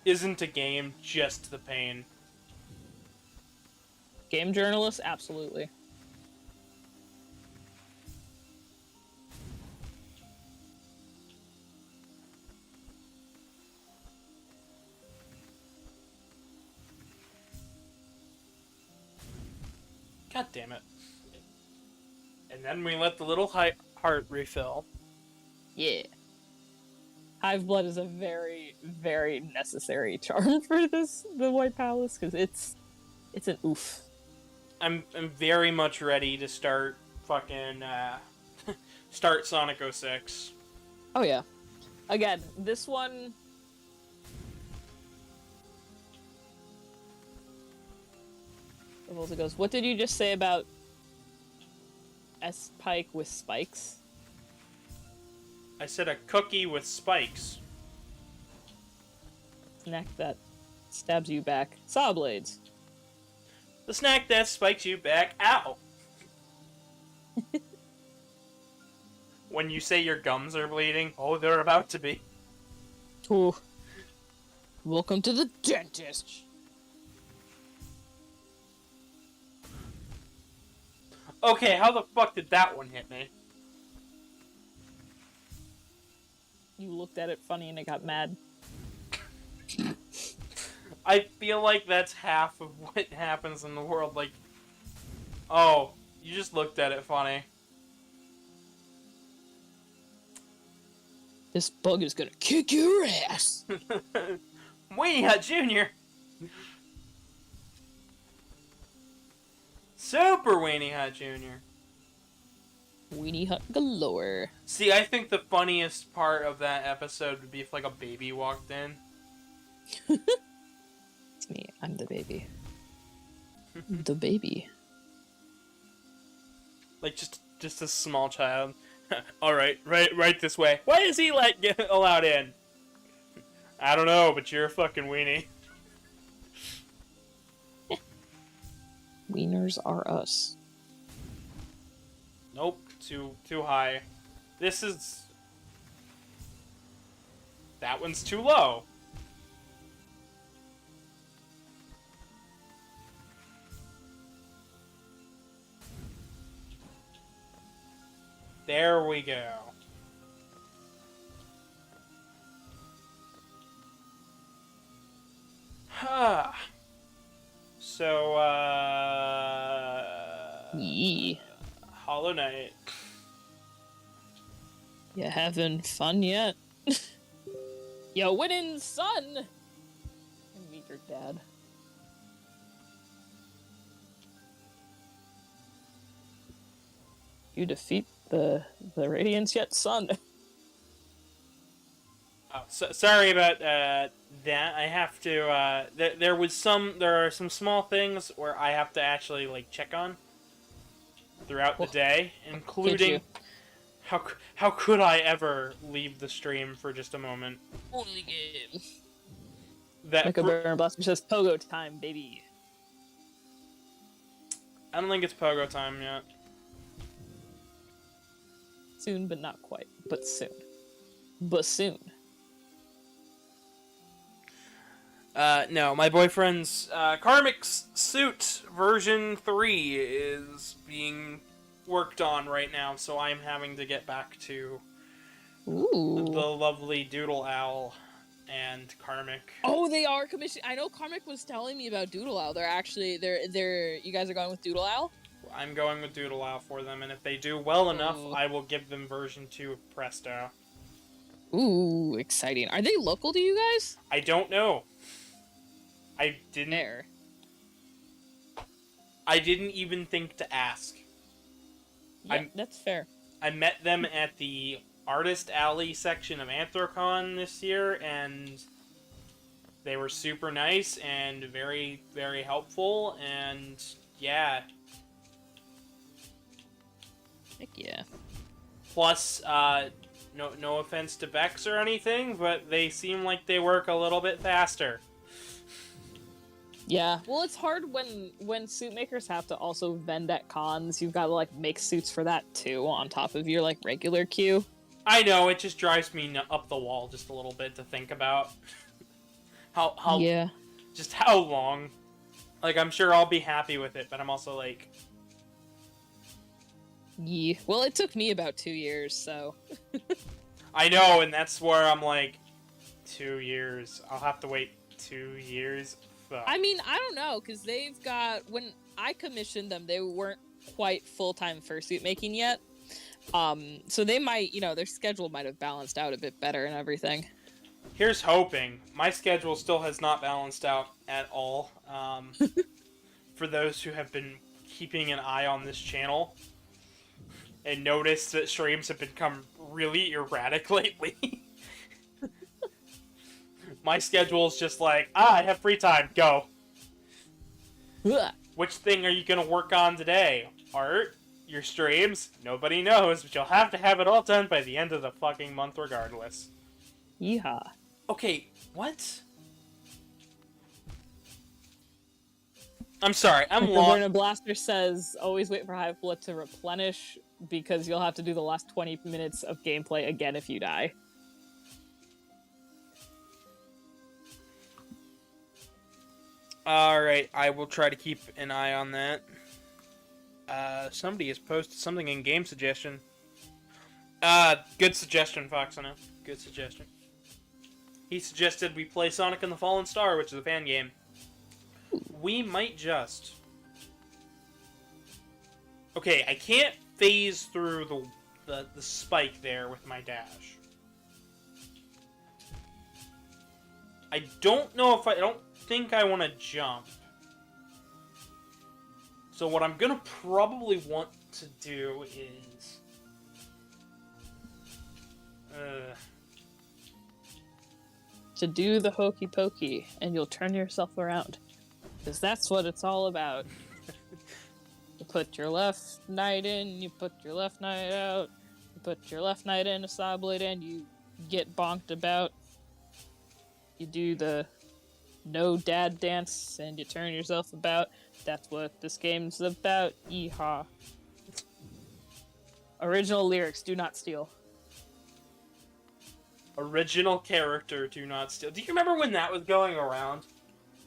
Isn't a game just the pain? Game journalist? Absolutely. God damn it. And then we let the little heart refill. Yeah. Hive blood is a very, very necessary charm for the White Palace, because it's an oof. I'm very much ready to start fucking start Sonic 06. Oh yeah. Again, this one. It also goes, what did you just say about S-Pike with spikes? I said a cookie with spikes. Snack that stabs you back. Saw blades. The snack that spikes you back. Ow! When you say your gums are bleeding, oh, they're about to be. Ooh. Welcome to the dentist. Okay, how the fuck did that one hit me? You looked at it funny and it got mad. I feel like that's half of what happens in the world. Like, oh, you just looked at it funny. This bug is gonna kick your ass. Weenie Hut Jr. Super Weenie Hut Jr. Weenie Hut galore. See, I think the funniest part of that episode would be if, like, a baby walked in. It's me. I'm the baby. The baby. Like, just a small child. Alright, right this way. Why is he, get allowed in? I don't know, but you're a fucking weenie. Wieners are us. Nope, too high. This is... That one's too low. There we go. So, Yee. Hollow Knight. You having fun yet? Yo, winning, son! And meet your dad. You defeat the Radiance yet, son? Oh, sorry about that. I have to. There are some small things where I have to actually check on throughout the day, including how could I ever leave the stream for just a moment? Only game. That Baron Blaster says pogo time, baby. I don't think it's pogo time yet. Soon, but not quite. But soon. But soon. No, my boyfriend's Karmic's suit version 3 is being worked on right now, so I'm having to get back to Ooh. the lovely Doodle Owl and Karmic. Oh, they are commissioned. I know Karmic was telling me about Doodle Owl. They're you guys are going with Doodle Owl? I'm going with Doodle Owl for them, and if they do well enough, I will give them version 2 of Presto. Ooh, exciting. Are they local to you guys? I don't know. I didn't. There. I didn't even think to ask. Yeah, that's fair. I met them at the Artist Alley section of Anthrocon this year, and they were super nice and very, very helpful, and yeah. Heck yeah. Plus, no offense to Bex or anything, but they seem like they work a little bit faster. Yeah, well, it's hard when suit makers have to also vend at cons. You've got to make suits for that too, on top of your regular queue. I know, it just drives me up the wall just a little bit to think about. how yeah, just how long. I'm sure I'll be happy with it, but I'm also yeah. Well, it took me about 2 years, so. I know, and that's where I'm 2 years. I'll have to wait 2 years. I mean, I don't know, because they've got I commissioned them. They weren't quite full-time fursuit making yet. So they might, their schedule might have balanced out a bit better and everything. Here's hoping. My schedule still has not balanced out at all. For those who have been keeping an eye on this channel and noticed that streams have become really erratic lately. My schedule is just like, I have free time, go. Which thing are you going to work on today? Art? Your streams? Nobody knows, but you'll have to have it all done by the end of the fucking month regardless. Yeehaw. Okay, what? I'm sorry, I'm lost. Burner Blaster says, always wait for Hive Blood to replenish, because you'll have to do the last 20 minutes of gameplay again if you die. Alright, I will try to keep an eye on that. Somebody has posted something in game suggestion. Good suggestion, Foxano. Good suggestion. He suggested we play Sonic and the Fallen Star, which is a fan game. We might just... Okay, I can't phase through the spike there with my dash. I don't know if I don't think I want to jump. So what I'm gonna probably want to do is... To do the hokey pokey, and you'll turn yourself around. Because that's what it's all about. You put your left knight in, you put your left knight out, you put your left knight in, a saw blade in, you get bonked about. You do the no dad dance, and you turn yourself about. That's what this game's about. Yeehaw. Original lyrics, do not steal. Original character, do not steal. Do you remember when that was going around?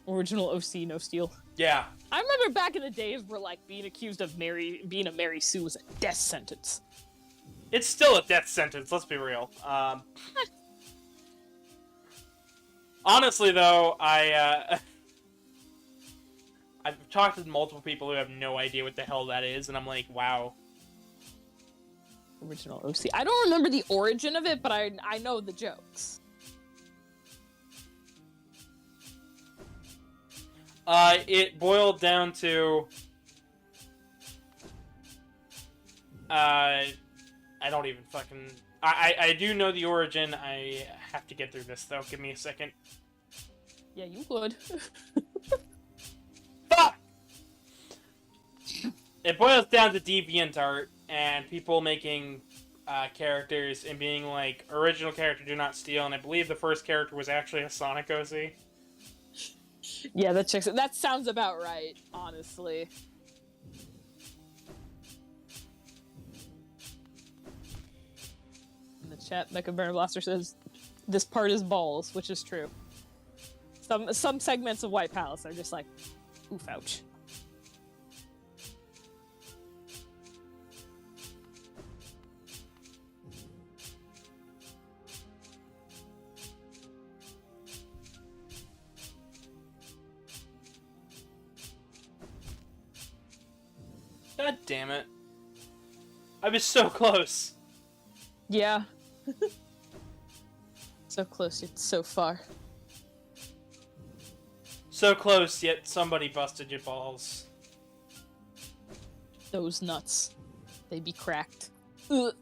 Original OC, no steal. Yeah. I remember back in the days where, like, being accused of being a Mary Sue was a death sentence. It's still a death sentence, let's be real. Honestly, though, I've talked to multiple people who have no idea what the hell that is, and I'm like, wow. Original OC. I don't remember the origin of it, but I know the jokes. It boiled down to... I don't even fucking... I do know the origin. I have to get through this, though. Give me a second. Yeah, you would. Fuck! It boils down to DeviantArt and people making characters and being like, original character, do not steal, and I believe the first character was actually a Sonic OC. Yeah, that sounds about right, honestly. In the chat, Mecha Burner Blaster says, this part is balls, which is true. Some segments of White Palace are just like, oof, ouch. God damn it. I was so close. Yeah. So close, yet so far. So close, yet somebody busted your balls. Those nuts. They be cracked. Ugh.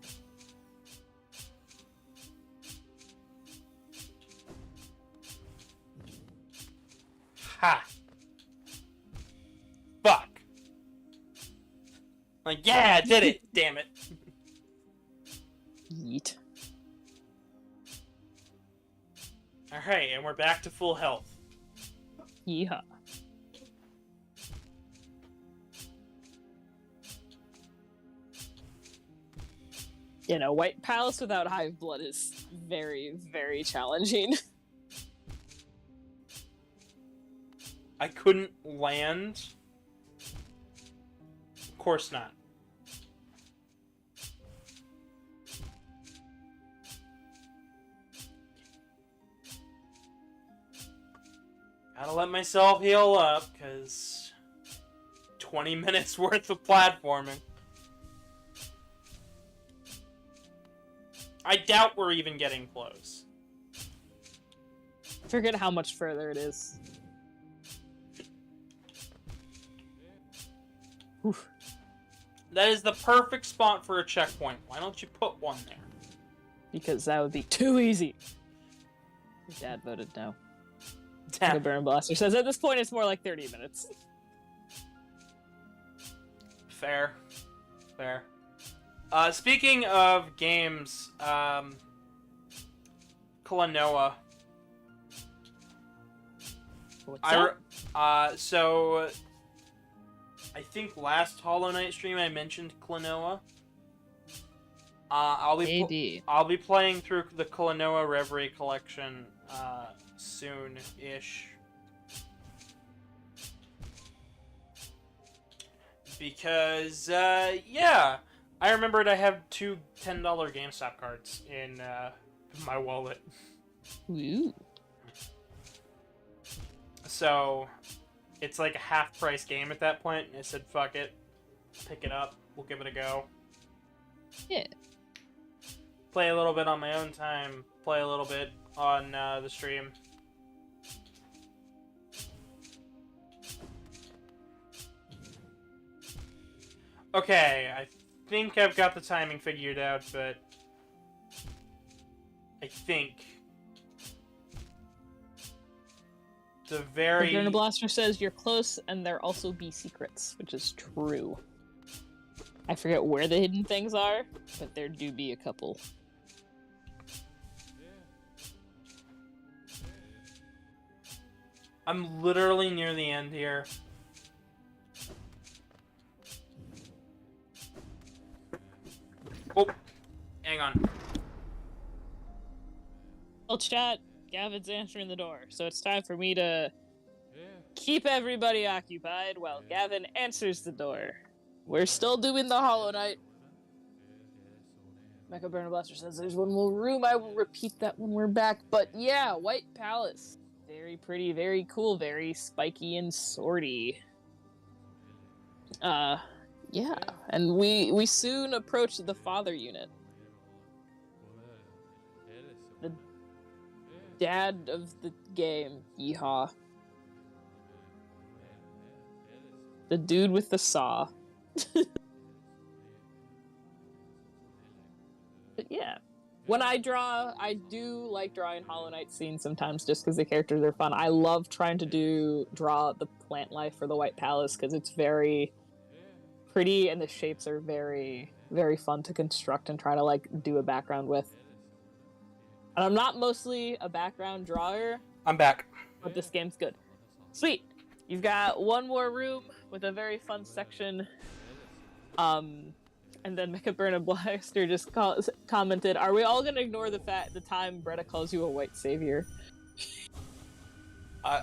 Ha! Fuck! Like, yeah, I did it! Damn it. Yeet. Alright, and we're back to full health. Yeehaw. You know, White Palace without Hive Blood is very, very challenging. I couldn't land. Of course not. Gotta let myself heal up, because 20 minutes worth of platforming. I doubt we're even getting close. Forget how much further it is. Oof. That is the perfect spot for a checkpoint. Why don't you put one there? Because that would be too easy. Dad voted no. The Burn Blaster says at this point it's more like 30 minutes. Fair. Fair. Speaking of games, Klonoa. What's that? So I think last Hollow Knight stream I mentioned Klonoa. I'll be playing through the Klonoa Reverie collection soon-ish. Because yeah, I remembered I have 2 $10 GameStop cards in my wallet. Ooh. So it's like a half-price game at that point, and I said, fuck it. Pick it up. We'll give it a go. Yeah. Play a little bit on my own time. Play a little bit on the stream. Okay, I think I've got the timing figured out, but I think the Burn Blaster says you're close, and there also be secrets, which is true. I forget where the hidden things are, but there do be a couple. I'm literally near the end here. Oh, hang on. Well, chat, Gavin's answering the door, so it's time for me to keep everybody occupied while Gavin answers the door. We're still doing the Hollow Knight. Mecha Burner Blaster says there's one more room. I will repeat that when we're back. But yeah, White Palace. Very pretty, very cool, very spiky and swordy. Yeah. And we soon approach the father unit. The dad of the game. Yeehaw. The dude with the saw. But yeah, when I draw, I do like drawing Hollow Knight scenes sometimes just because the characters are fun. I love trying to draw the plant life for the White Palace because it's very pretty and the shapes are very, very fun to construct and try to like do a background with. And I'm not mostly a background drawer. I'm back. But this game's good. Sweet. You've got one more room with a very fun section. And then Mecha Burn Blaster just commented, "Are we all gonna ignore the time Bretta calls you a white savior?"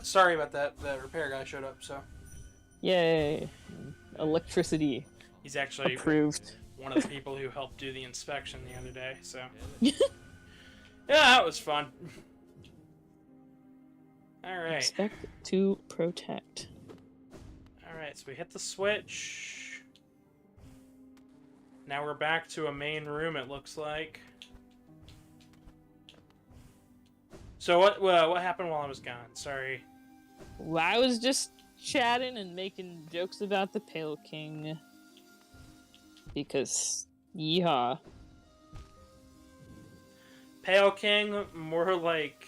Sorry about that. The repair guy showed up, so. Yay! Electricity. He's actually approved. One of the people who helped do the inspection the other day, so. Yeah, that was fun. Alright. Expect to protect. Alright, so we hit the switch. Now we're back to a main room, it looks like. So what happened while I was gone? Sorry. Well, I was just chatting and making jokes about the Pale King. Because, yeehaw. Pale King, more like...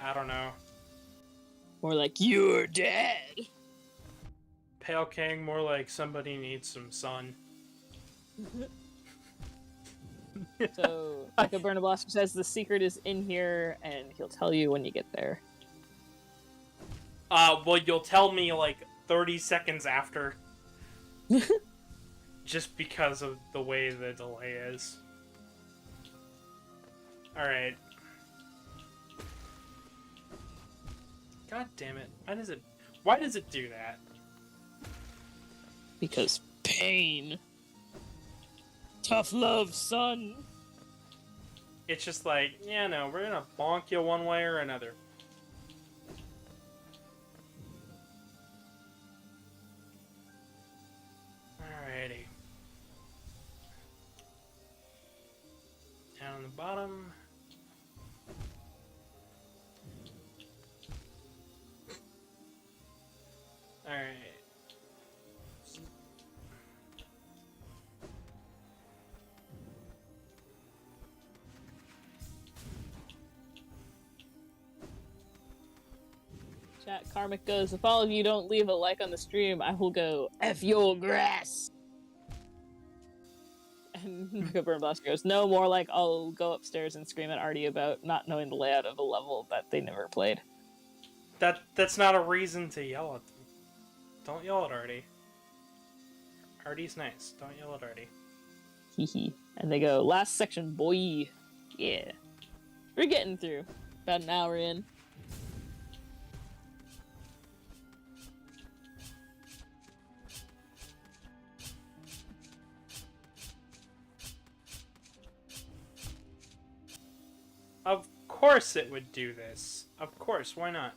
I don't know. More like, you're dead! Pale King, more like somebody needs some sun. So, Mecha Burner Blaster says the secret is in here, and he'll tell you when you get there. Well, you'll tell me, like, 30 seconds after. Just because of the way the delay is. Alright. God damn it. Why does it do that? Because pain. Tough love, son. It's just like, yeah, no, we're gonna bonk you one way or another. Alrighty. Down on the bottom. Alright. Chat Karmic goes, if all of you don't leave a like on the stream, I will go F your grass. And Burn Blaster goes, no, more like I'll go upstairs and scream at Artie about not knowing the layout of a level that they never played. That's not a reason to yell at them. Don't yell at Artie. Artie's nice. Don't yell at Artie. Hee. And they go, last section, boy. Yeah. We're getting through. About an hour in. Of course it would do this. Of course, why not?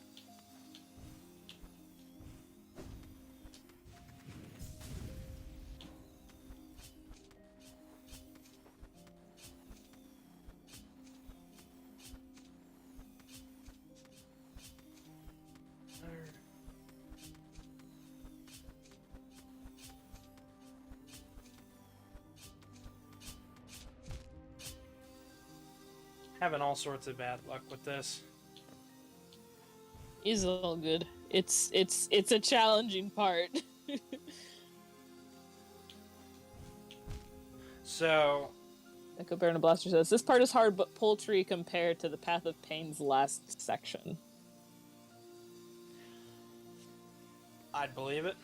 Having all sorts of bad luck with this. Is all good. It's a challenging part. So, Echo Baron Blaster says, this part is hard but poultry compared to the Path of Pain's last section. I'd believe it.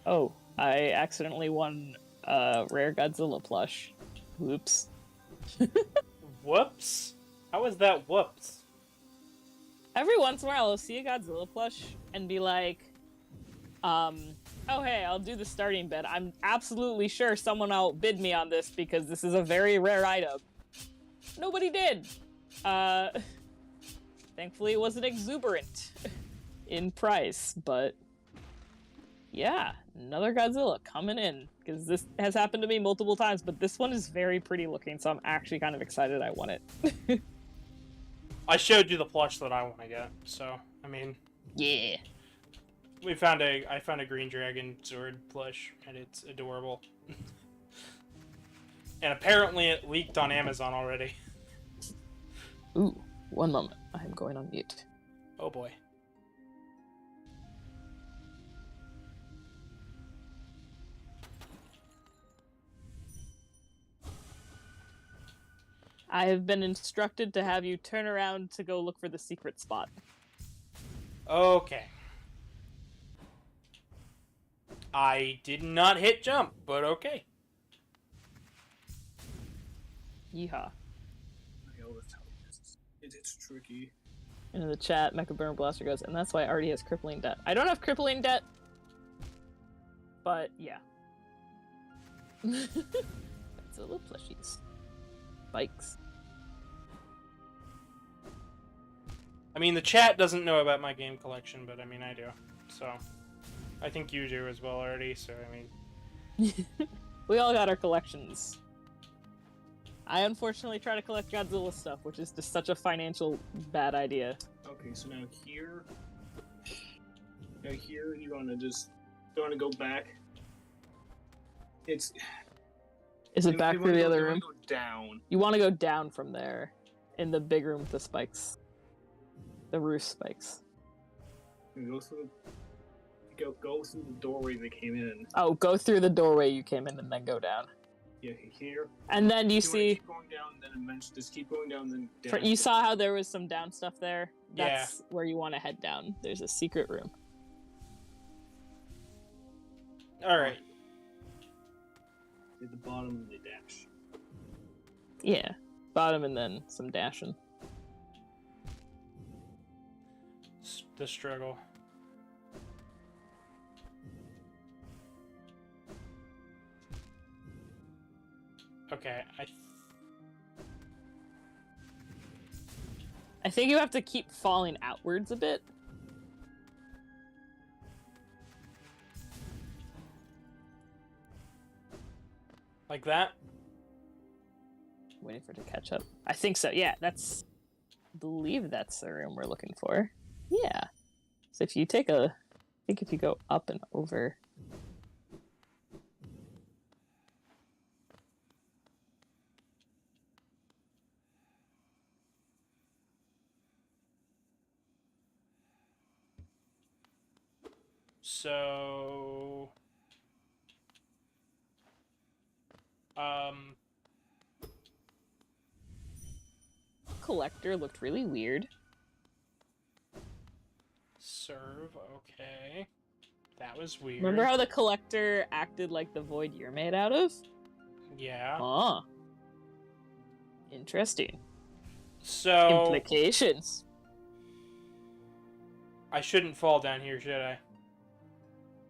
Oh, I accidentally won a rare Godzilla plush. Whoops. Whoops? How is that whoops? Every once in a while I'll see a Godzilla plush and be like, oh hey, I'll do the starting bid. I'm absolutely sure someone outbid me on this because this is a very rare item. Nobody did. Thankfully it wasn't exuberant in price, but yeah, another Godzilla coming in, because this has happened to me multiple times, but this one is very pretty looking, so I'm actually kind of excited I won it. I showed you the plush that I want to get, so, I mean... Yeah. I found a green dragon sword plush, and it's adorable. And apparently it leaked on Amazon already. Ooh, one moment. I'm going on mute. Oh boy. I have been instructed to have you turn around to go look for the secret spot. Okay. I did not hit jump, but okay. Yeehaw. It's tricky. In the chat, Mecha Burn Blaster goes, and that's why Artie has crippling debt. I don't have crippling debt, but yeah. Godzilla plushies. Bikes. I mean, the chat doesn't know about my game collection, but I mean, I do. So, I think you do as well already, so I mean... We all got our collections. I unfortunately try to collect Godzilla stuff, which is just such a financial bad idea. Okay, so now here, you want to go back. Is it back through the other room? Go down. You want to go down from there, in the big room with the spikes, the roof spikes. Go through the doorway they came in. Oh, go through the doorway you came in and then go down. Yeah, here. And then you wanna see... keep going down, then eventually just keep going down, then down. You saw how there was some down stuff there? That's where you want to head down. There's a secret room. Alright. At the bottom, they dash. Yeah. Bottom and then some dashing. The struggle. Okay, I think you have to keep falling outwards a bit. Like that? Waiting for it to catch up. I think so. Yeah, I believe that's the room we're looking for. Yeah. So if you take I think if you go up and over. So, Collector looked really weird. serve, okay. That was weird. Remember how the collector acted like the void you're made out of? Yeah. Huh. Interesting. So, Implications. I shouldn't fall down here, should I?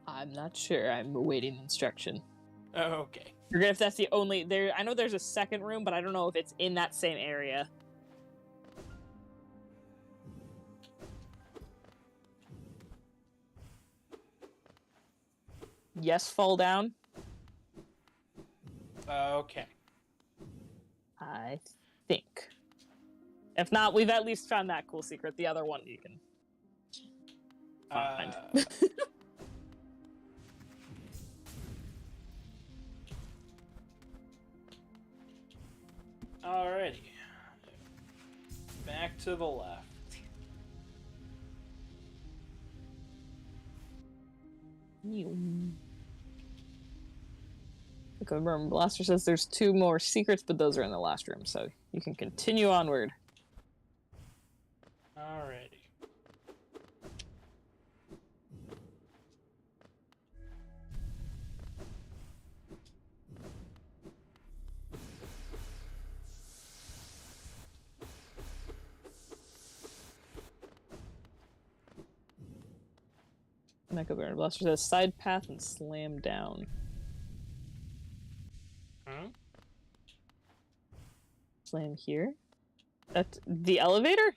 I'm not sure. I'm awaiting instruction. Oh, okay. Forget if that's the only there. I know there's a second room, but I don't know if it's in that same area. Yes, fall down. Okay. I think. If not, we've at least found that cool secret. The other one you can find. Alrighty. Back to the left. Okay, remember, Blaster says there's 2 more secrets, but those are in the last room, so you can continue onward. Alrighty. Mecha Baron Blaster says side path and slam down. Hmm? Slam here? That's the elevator?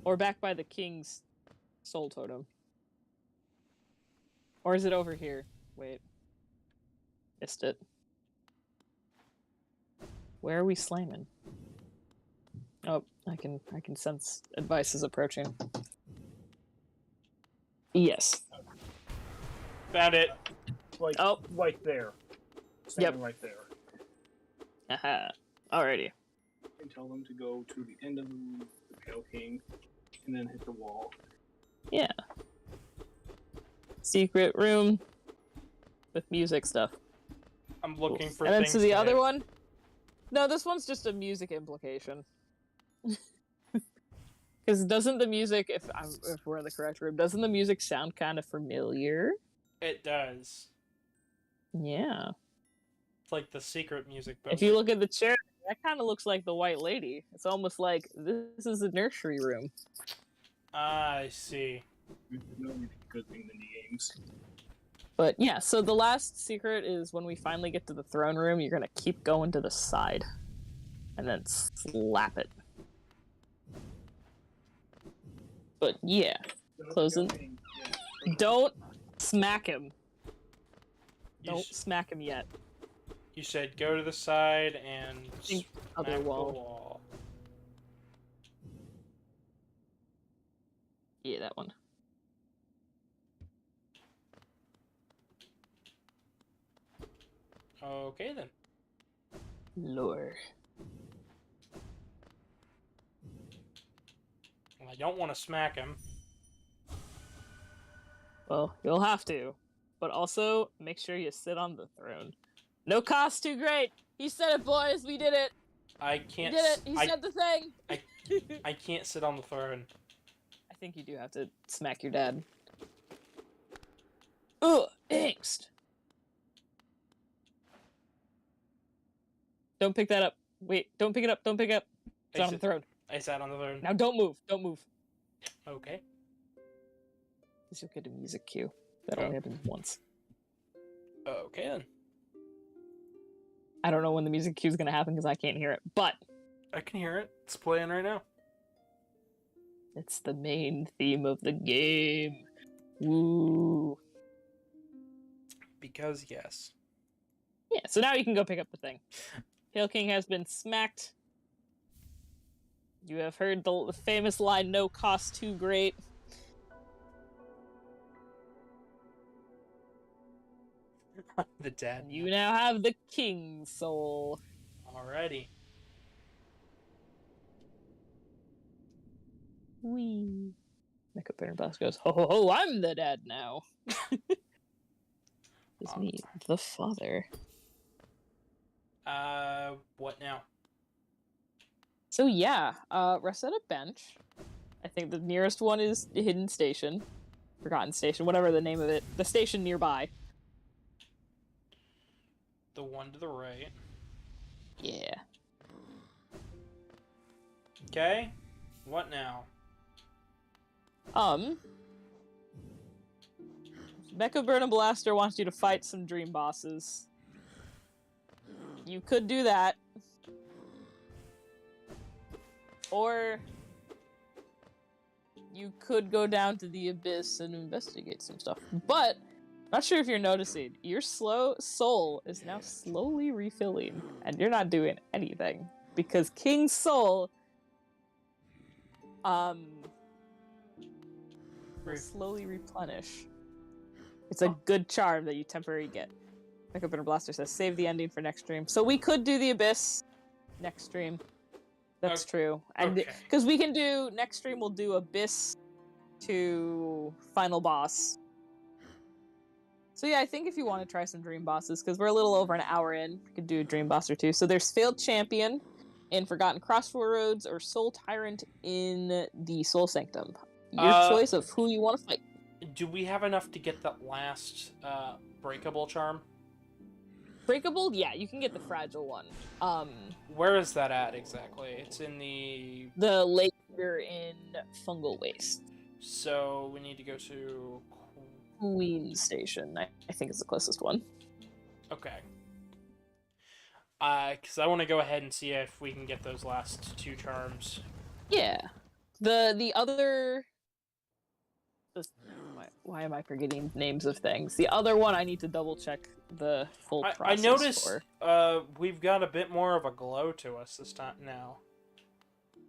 Or back by the king's soul totem? Or is it over here? Wait. Missed it. Where are we slamming? Oh, I can sense advice is approaching. Yes. Found it. Like, Oh. right there. Standing right there. Aha. Alrighty. And tell them to go to the end of the Pale King, and then hit the wall. Yeah. Secret room with music stuff. I'm looking for And then things to the to other hit. one? No, this one's just a music implication. Because doesn't the music, if we're in the correct room, doesn't the music sound kind of familiar? It does. Yeah. It's like the secret music, but If you look at the chair, that kind of looks like the White Lady. It's almost like this is a nursery room. I see. There's no really good thing in the games. But yeah, so the last secret is when we finally get to the throne room, you're going to keep going to the side. And then slap it. But yeah, closing. Yeah. Don't smack him. You, Don't s- smack him yet. you said go to the side and Think other smack the wall. wall. Yeah, that one. Okay then. Lore. Well, I don't want to smack him. Well, you'll have to. But also, make sure you sit on the throne. No cost too great! He said it, boys! We did it! I We can't. did it! He said the thing! I can't sit on the throne. I think you do have to smack your dad. Ugh! Angst! Don't pick that up. Wait, don't pick it up. Don't pick it up. It's on the throne. I sat on the throne. Now don't move. Don't move. Okay. This will get a music cue. That Oh. only happens once. Okay then. I don't know when the music cue is going to happen because I can't hear it. But I can hear it. It's playing right now. It's the main theme of the game. Woo. Because yes. Yeah, so now you can go pick up the thing. Hail King has been smacked. You have heard the famous line, no cost too great. The dad. You now have the King's Soul. Alrighty. Wee. Makeup Burner Blast goes, ho ho ho, I'm the dad now. It's me, the father. What now? So yeah, rest at a bench. I think the nearest one is Hidden Station. Forgotten Station, whatever the name of it. The station nearby. The one to the right. Yeah. Okay. What now? Mecha Burn and Blaster wants you to fight some dream bosses. You could do that. Or you could go down to the abyss and investigate some stuff. But not sure if you're noticing, your soul is now slowly refilling, and you're not doing anything because King's Soul will slowly replenish. It's a good charm that you temporarily get. Mecha Burner Blaster says, save the ending for next stream. So we could do the abyss next stream. That's true. And because we can do next stream, we'll do abyss to final boss. So yeah, I think if you want to try some dream bosses, because we're a little over an hour in, we could do a dream boss or two. So there's Failed Champion in Forgotten Crossroads or Soul Tyrant in the Soul Sanctum. Your choice of who you want to fight. Do we have enough to get that last breakable charm? Breakable? Yeah, you can get the fragile one. Where is that at exactly? It's in the lake here in Fungal Waste. So we need to go to Queen Station, I think is the closest one. Okay. Because I want to go ahead and see if we can get those last two charms. Yeah. The other... Why am I forgetting names of things? The other one I need to double check the full process I noticed for. We've got a bit more of a glow to us this time now. I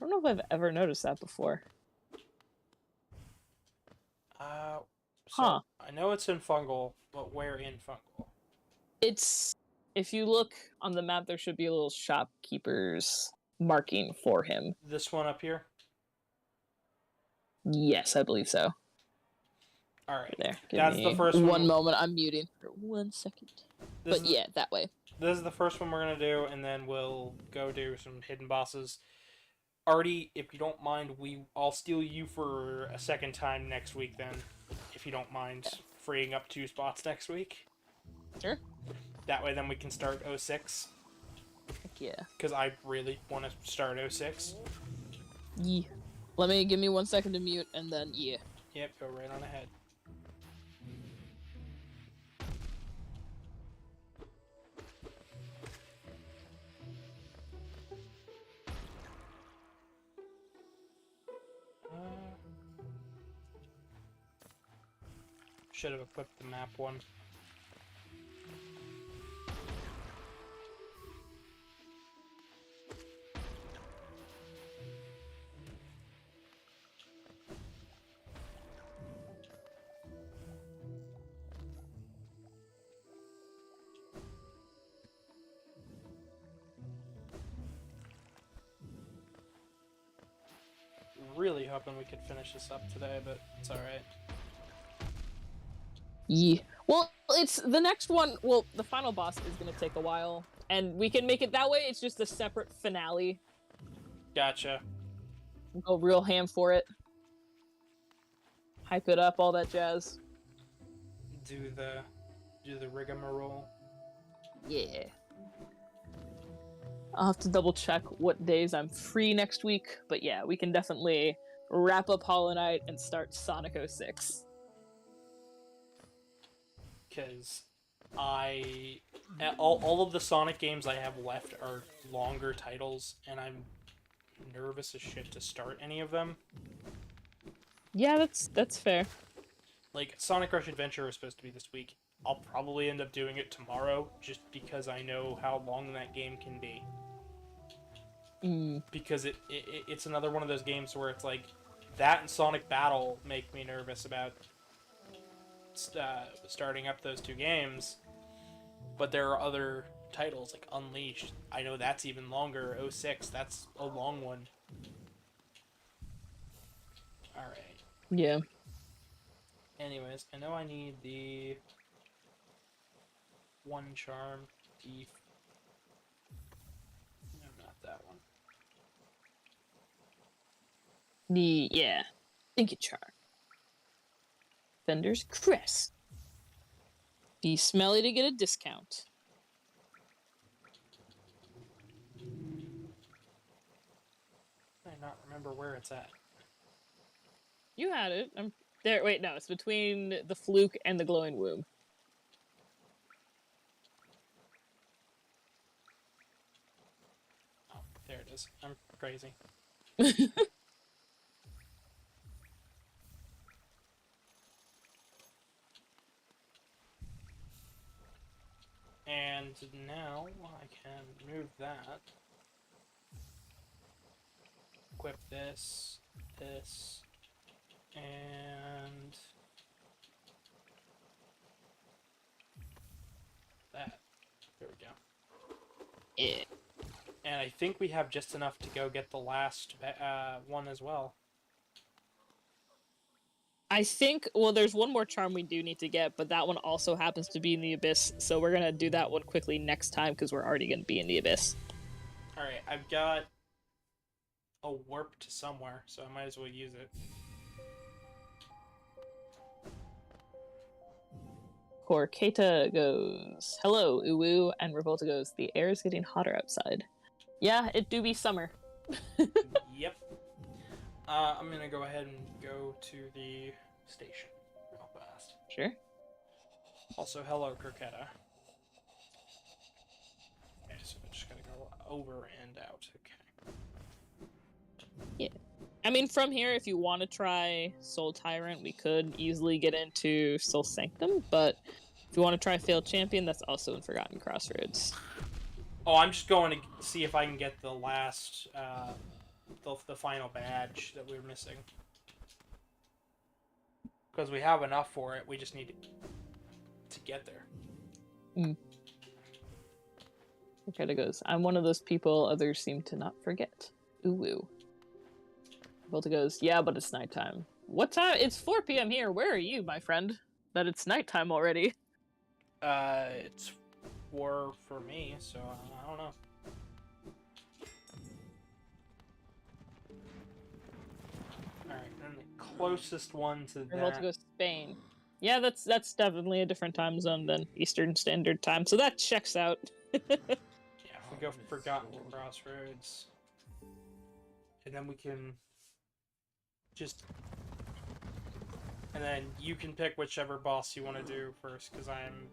don't know if I've ever noticed that before. So I know it's in Fungal, but where in Fungal? It's... If you look on the map, there should be a little shopkeeper's marking for him. This one up here? Yes, I believe so. Alright. There. That's the first one. One moment, I'm muting for 1 second. But yeah, that way. This is the first one we're going to do, and then we'll go do some hidden bosses. Artie, if you don't mind, I'll steal you for a second time next week then. If you don't mind freeing up 2 spots next week. Sure. That way then we can start 06. Heck yeah. Because I really want to start 06. Yeah. Give me 1 second to mute, and then yeah. Yep, go right on ahead. Should have equipped the map one. Really hoping we could finish this up today, but it's alright. Yeah. Well, it's the next one. Well, the final boss is going to take a while, and we can make it that way. It's just a separate finale. Gotcha. We'll go real ham for it. Hype it up, all that jazz. Do the rigmarole. Yeah. I'll have to double check what days I'm free next week, but yeah, we can definitely wrap up Hollow Knight and start Sonic 06. Because I All of the Sonic games I have left are longer titles, and I'm nervous as shit to start any of them. Yeah, that's fair. Like, Sonic Rush Adventure is supposed to be this week. I'll probably end up doing it tomorrow, just because I know how long that game can be. Because it's another one of those games where it's like, that and Sonic Battle make me nervous about starting up those two games. But there are other titles, like Unleashed. I know that's even longer. 06, that's a long one. Alright. Yeah. Anyways, I know I need the one charm. No, not that one. Yeah. Thank you, Char. Vendor's Crest. Be smelly to get a discount. I not remember where it's at. You had it. I'm there. Wait, no, it's between the fluke and the glowing womb. Oh, there it is. I'm crazy. And now I can move that. Equip this, and that. There we go. Yeah. And I think we have just enough to go get the last one as well. I think, well, there's one more charm we do need to get, but that one also happens to be in the Abyss, so we're gonna do that one quickly next time, because we're already gonna be in the Abyss. Alright, I've got a warp to somewhere, so I might as well use it. Korketa goes, hello, Uwu, and Revolta goes, the air is getting hotter outside. Yeah, it do be summer. Yep. I'm gonna go ahead and go to the station real fast. Sure. Also, hello, Croquetta. Okay, so I'm just gonna go over and out. Okay. Yeah. I mean, from here, if you want to try Soul Tyrant, we could easily get into Soul Sanctum, but if you want to try Failed Champion, that's also in Forgotten Crossroads. Oh, I'm just going to see if I can get the last, the final badge that we were missing. Because we have enough for it, we just need to get there. Korketa goes, I'm one of those people others seem to not forget. Ooh. Revolta goes, yeah, but it's nighttime. What time? It's 4 p.m. here. Where are you, my friend? That it's nighttime already. It's 4 for me, so I don't know. Alright, and the closest one to Revolta that... goes, Spain. Yeah, that's definitely a different time zone than Eastern Standard Time, so that checks out. Yeah, if we go Forgotten Crossroads, and then we can just... And then you can pick whichever boss you want to do first, because I'm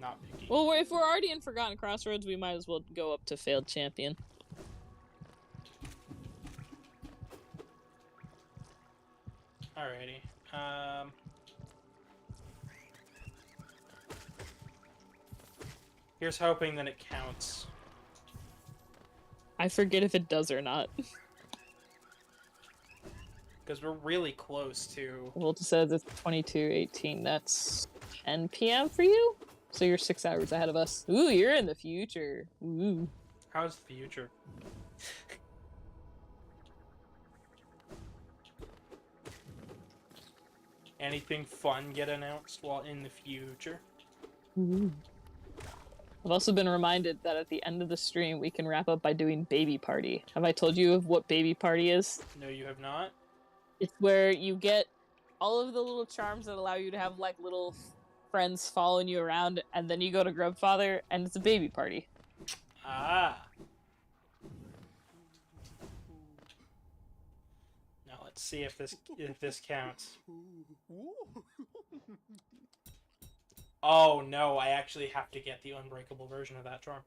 not picky. Well, if we're already in Forgotten Crossroads, we might as well go up to Failed Champion. Alrighty. Here's hoping that it counts. I forget if it does or not. Because we're really close to... Revolta says it's 22:18. That's 10 p.m. for you? So you're 6 hours ahead of us. Ooh, you're in the future. Ooh. How's the future? Anything fun get announced while in the future? Ooh. I've also been reminded that at the end of the stream, we can wrap up by doing Baby Party. Have I told you of what Baby Party is? No, you have not? It's where you get all of the little charms that allow you to have, like, little friends following you around, and then you go to Grubfather, and it's a baby party. Ah. Now let's see if this counts. Oh no, I actually have to get the unbreakable version of that charm.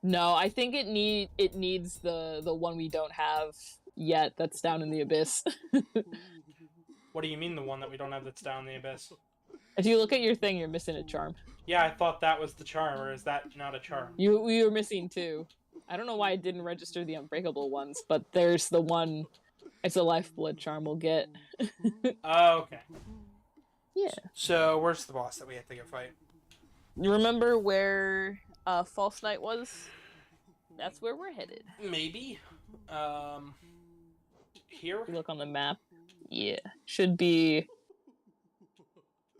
No, I think it needs the one we don't have yet that's down in the abyss. What do you mean the one that we don't have that's down in the abyss? If you look at your thing, you're missing a charm. Yeah, I thought that was the charm, or is that not a charm? You were missing two. I don't know why I didn't register the unbreakable ones, but there's the one. It's a Lifeblood Charm we'll get. Oh, okay. Yeah. So, where's the boss that we have to go fight? You remember where False Night was? That's where we're headed. Maybe. Here? If you look on the map. Yeah. Should be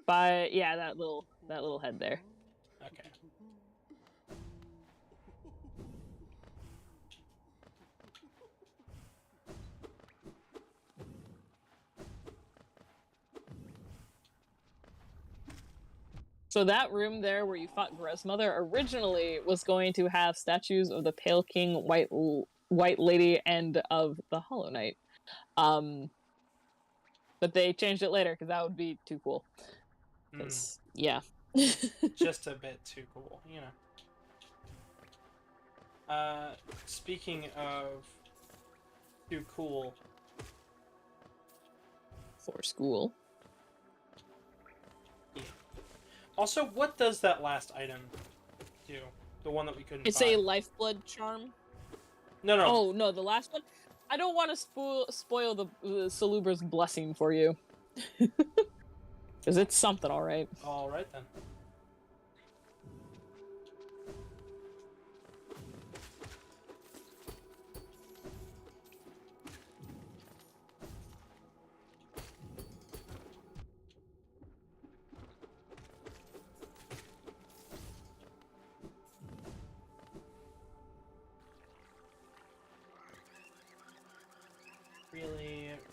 by that little head there. Okay. So that room there where you fought Grezmother originally was going to have statues of the Pale King, White Lady, and of the Hollow Knight. But they changed it later because that would be too cool. Yeah. Just a bit too cool, you know. Speaking of too cool. For school. Yeah. Also, what does that last item do? The one that we couldn't It's buy. a Lifeblood Charm. No. Oh, no, the last one? I don't want to spoil the Salubra's blessing for you. Because it's something, alright. Alright then.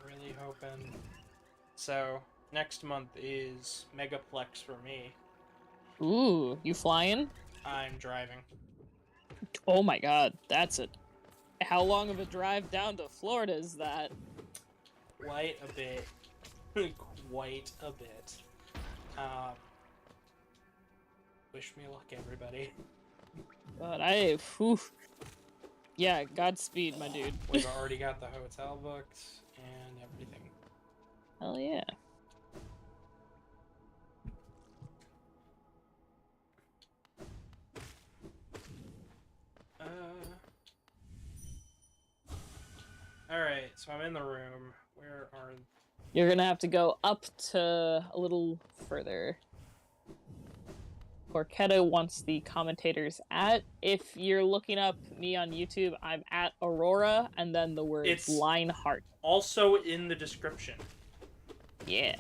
Really hoping. So, next month is Megaplex for me. Ooh, you flying? I'm driving. Oh my god, that's it. How long of a drive down to Florida is that? Quite a bit. Quite a bit. Wish me luck, everybody. God, yeah, Godspeed, my dude. We've already got the hotel booked and everything. Hell yeah. Alright, so I'm in the room. Where are... You're gonna have to go up to a little further. Porchetta wants the commentators at. If you're looking up me on YouTube, I'm at Aurora, and then the word It's Lionheart. also in the description. Yeah.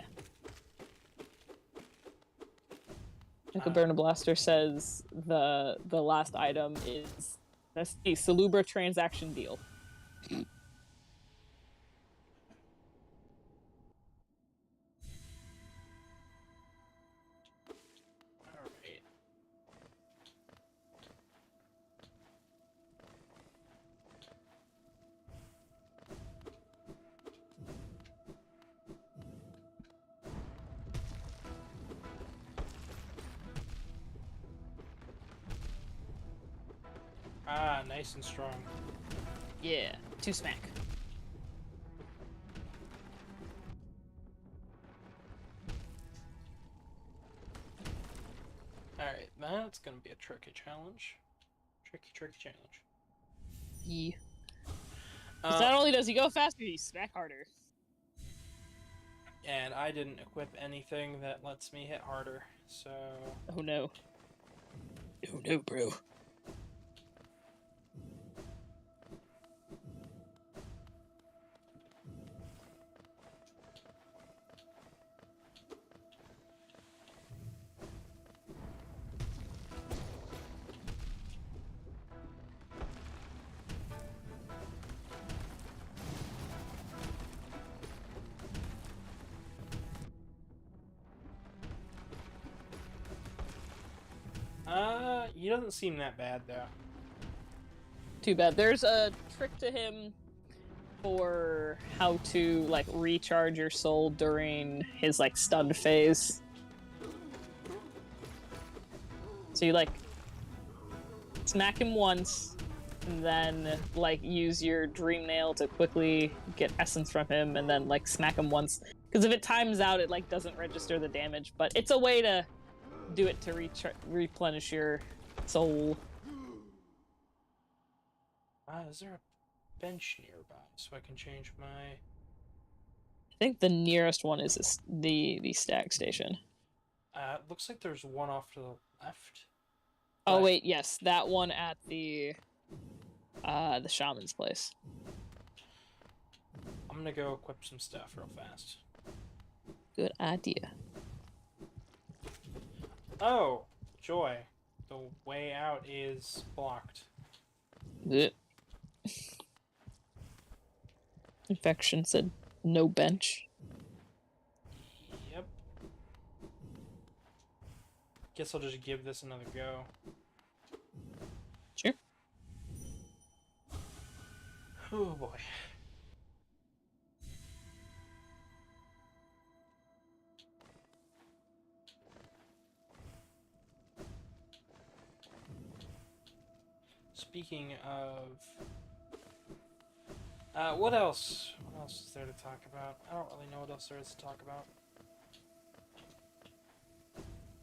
Burner Blaster says the last item is that's the Salubra transaction deal. Alright. Ah, nice and strong. Yeah, 2 smack. Alright, that's gonna be a tricky challenge. Tricky challenge. Yeah. Not only does he go faster, he smack harder. And I didn't equip anything that lets me hit harder, so... Oh no. Oh no, bro. He doesn't seem that bad, though. Too bad. There's a trick to him for how to, like, recharge your soul during his, like, stunned phase. So you, like, smack him once, and then, like, use your dream nail to quickly get essence from him, and then, like, smack him once. Because if it times out, it, like, doesn't register the damage, but it's a way to do it to replenish your soul. Is there a bench nearby so I can change my... I think the nearest one is the stag station. Looks like there's one off to the left. Oh wait, yes, that one at the shaman's place. I'm gonna go equip some stuff real fast. Good idea. Oh, joy. The way out is blocked. Blech. Infection said no bench. Yep. Guess I'll just give this another go. Sure. Oh boy. Speaking of... what else? What else is there to talk about? I don't really know what else there is to talk about.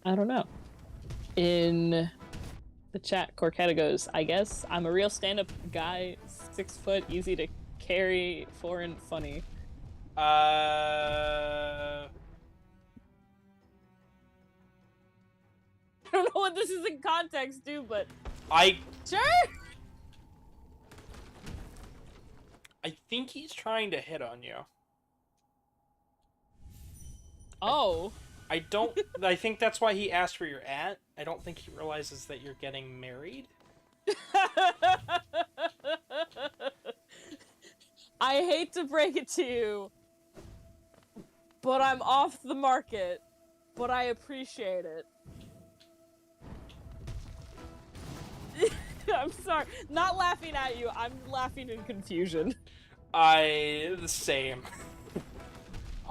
I don't know. In the chat, Corcetta goes, I guess I'm a real stand-up guy, 6 foot, easy to carry, foreign, funny. I don't know what this is in context, dude, but... Sure! I think he's trying to hit on you. Oh. I think that's why he asked where you're at. I don't think he realizes that you're getting married. I hate to break it to you, but I'm off the market, but I appreciate it. I'm sorry. Not laughing at you, I'm laughing in confusion. The same.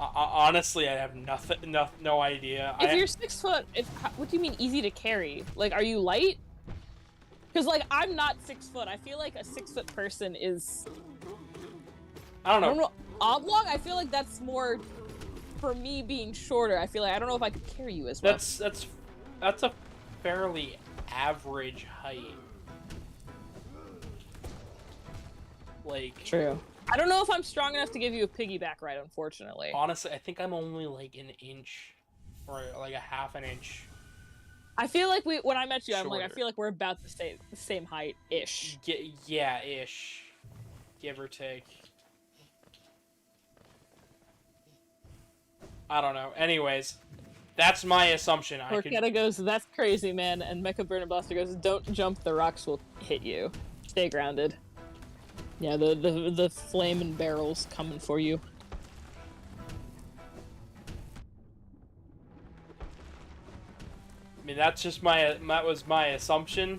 Honestly, I have no idea. If you're 6 foot, what do you mean easy to carry? Like, are you light? Because, like, I'm not 6 foot. I feel like a 6 foot person is... I don't know. Oblong? I feel like that's more for me being shorter. I feel like I don't know if I could carry you as well. That's a fairly average height. Like... True. I don't know if I'm strong enough to give you a piggyback ride, unfortunately. Honestly, I think I'm only like an inch, or like a half an inch. I feel like when I met you, Shorter. I feel like we're about the same height-ish. Yeah, ish. Give or take. I don't know. Anyways, that's my assumption. Corcetta goes, that's crazy, man. And Mecha Burner Blaster goes, don't jump, the rocks will hit you. Stay grounded. Yeah, the flame and barrels coming for you. I mean, that's just that was my assumption.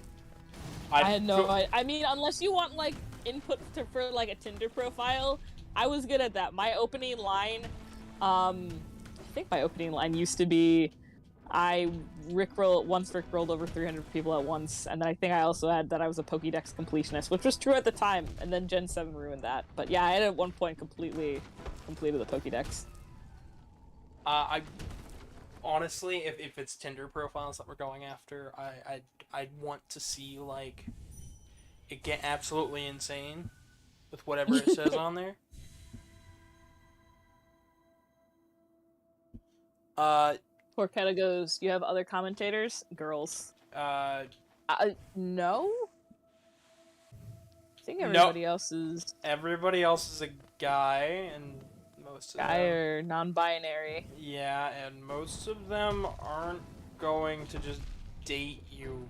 I had no idea. I mean, unless you want, like, input for, like, a Tinder profile, I was good at that. My opening line, I think my opening line used to be, I once rickrolled over 300 people at once, and then I think I also had that I was a Pokédex completionist, which was true at the time, and then Gen 7 ruined that. But yeah, I had at one point completely completed the Pokédex. I honestly, if it's Tinder profiles that we're going after, I'd want to see, like, it get absolutely insane with whatever it says on there. Corcetta goes, you have other commentators? Girls. No? I think everybody else is... Everybody else is a guy, and most of guy them... or non-binary. Yeah, and most of them aren't going to just date you.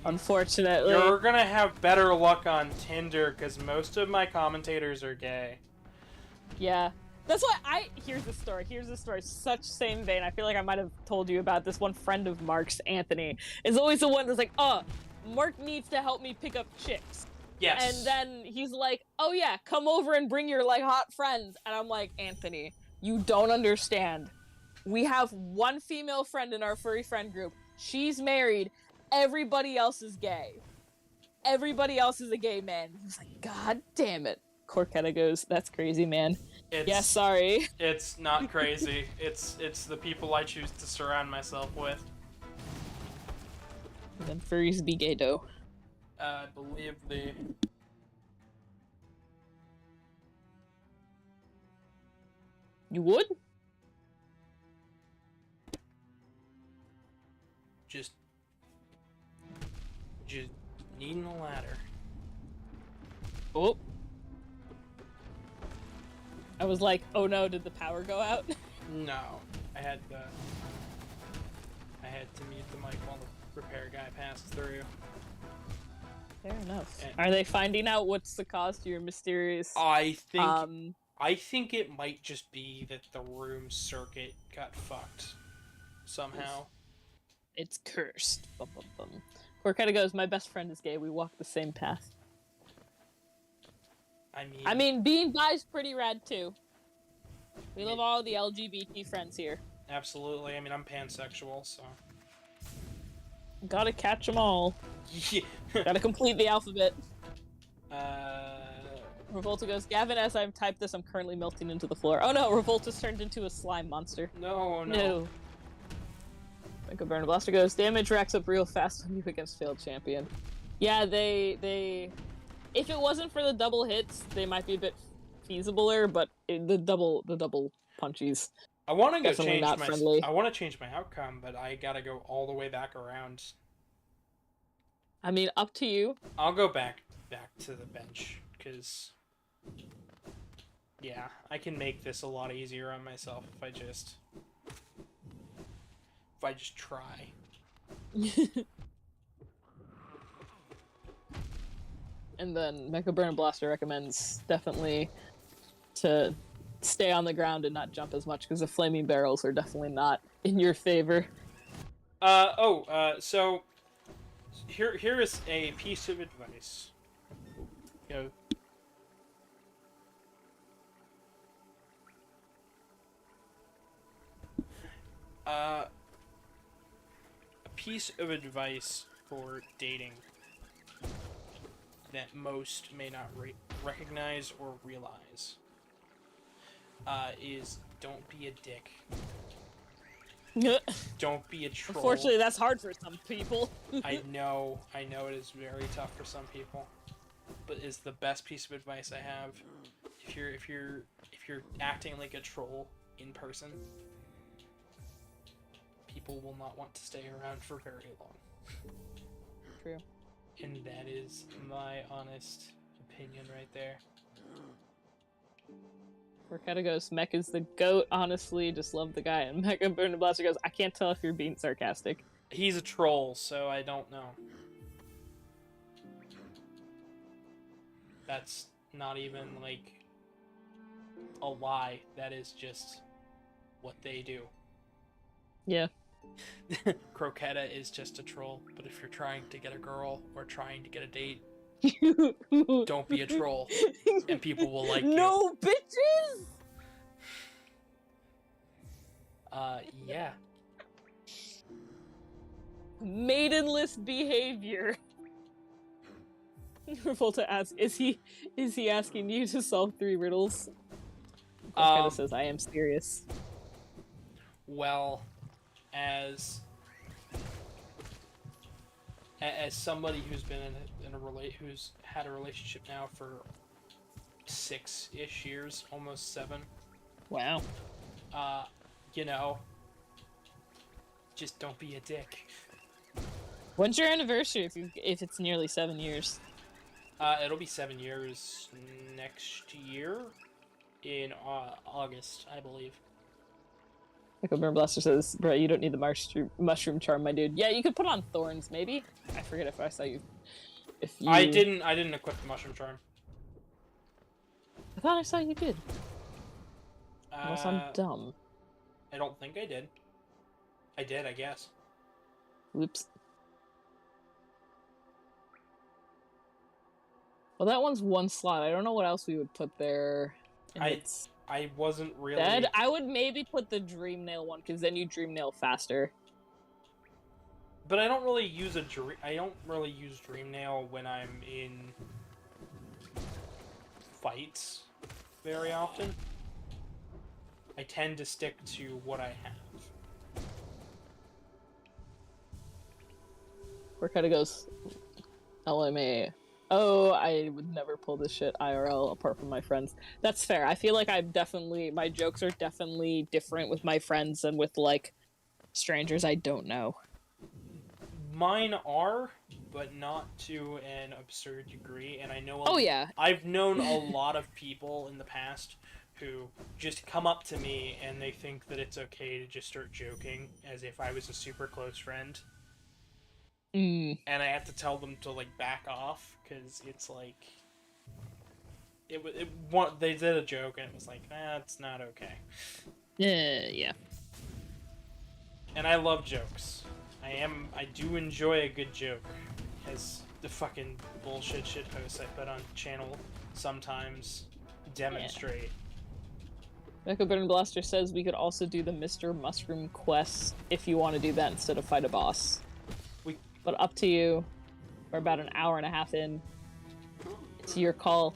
Unfortunately. You're gonna have better luck on Tinder, because most of my commentators are gay. Yeah. That's why here's the story, such same vein. I feel like I might have told you about this one friend of Mark's, Anthony, is always the one that's like, Mark needs to help me pick up chicks. Yes. And then he's like, oh yeah, come over and bring your, like, hot friends. And I'm like, Anthony, you don't understand. We have one female friend in our furry friend group. She's married. Everybody else is gay. Everybody else is a gay man. He's like, God damn it. Corketta goes, that's crazy, man. Yeah, sorry. It's not crazy. It's the people I choose to surround myself with. And then furries be gay, though. I believe the... You would? Just needing a ladder. Oh. I was like, oh no, did the power go out? No. I had to mute the mic while the repair guy passed through. Fair enough. And are they finding out what's the cause to your mysterious... I think it might just be that the room circuit got fucked somehow. It's cursed. Bum, bum, bum. Corketta goes, my best friend is gay. We walk the same path. I mean, being bi is pretty rad, too. We love all the LGBT friends here. Absolutely. I mean, I'm pansexual, so... Gotta catch them all. Yeah. Gotta complete the alphabet. Revolta goes, Gavin, as I've typed this, I'm currently melting into the floor. Oh no, Revolta's turned into a slime monster. No. Fungal Burner Blaster goes, damage racks up real fast when you against failed champion. Yeah, they... If it wasn't for the double hits, they might be a bit feasibler, but the double punchies. I want to go definitely not friendly. I want to change my outcome, but I gotta go all the way back around. I mean, up to you. I'll go back to the bench, because... Yeah, I can make this a lot easier on myself if I just try. And then Mecha Burn Blaster recommends definitely to stay on the ground and not jump as much, because the flaming barrels are definitely not in your favor. So here is a piece of advice. Go. A piece of advice for dating that most may not recognize or realize is don't be a dick. Don't be a troll. Unfortunately, that's hard for some people. I know it is very tough for some people, but it's the best piece of advice I have. If you're acting like a troll in person, people will not want to stay around for very long. True. And that is my honest opinion right there. Corketta goes, Mech is the goat, honestly, just love the guy. And Mecha Burn Blaster goes, I can't tell if you're being sarcastic. He's a troll, so I don't know. That's not even, like, a lie. That is just what they do. Yeah. Croquetta is just a troll, but if you're trying to get a girl or trying to get a date, don't be a troll, and people will like you. No, bitches! Yeah. Maidenless behavior. Revolta asks, is he asking you to solve 3 riddles? Corketta says, I am serious. Well, as somebody who's been who's had a relationship now for 6-ish years, almost 7. Wow. You know, just don't be a dick. When's your anniversary if it's nearly 7 years? It'll be 7 years next year in August, I believe. Michael Burn Blaster says, bro, you don't need the mushroom charm, my dude. Yeah, you could put on thorns, maybe? I forget if I saw you. If you... I didn't equip the mushroom charm. I thought I saw you did. Unless I'm dumb. I don't think I did. I did, I guess. Oops. Well, that one's 1 slot. I don't know what else we would put there. I I wasn't really... Dead? I would maybe put the Dream Nail one, because then you Dream Nail faster. But I don't really use Dream Nail when I'm in fights very often. I tend to stick to what I have. Where kind of goes LMA. Oh, I would never pull this shit IRL apart from my friends. That's fair. I feel like my jokes are definitely different with my friends than with, like, strangers I don't know. Mine are, but not to an absurd degree, and I know Yeah. I've known a lot of people in the past who just come up to me and they think that it's okay to just start joking as if I was a super close friend. Mm. And I have to tell them to, like, back off, because it's like... They did a joke, and it was like, it's not okay. Yeah. And I love jokes. I do enjoy a good joke, as the fucking bullshit shitposts I put on channel sometimes demonstrate. Mecha Burn Blaster says we could also do the Mr. Mushroom quest if you want to do that instead of fight a boss. But up to you. We're about an hour and a half in. It's your call.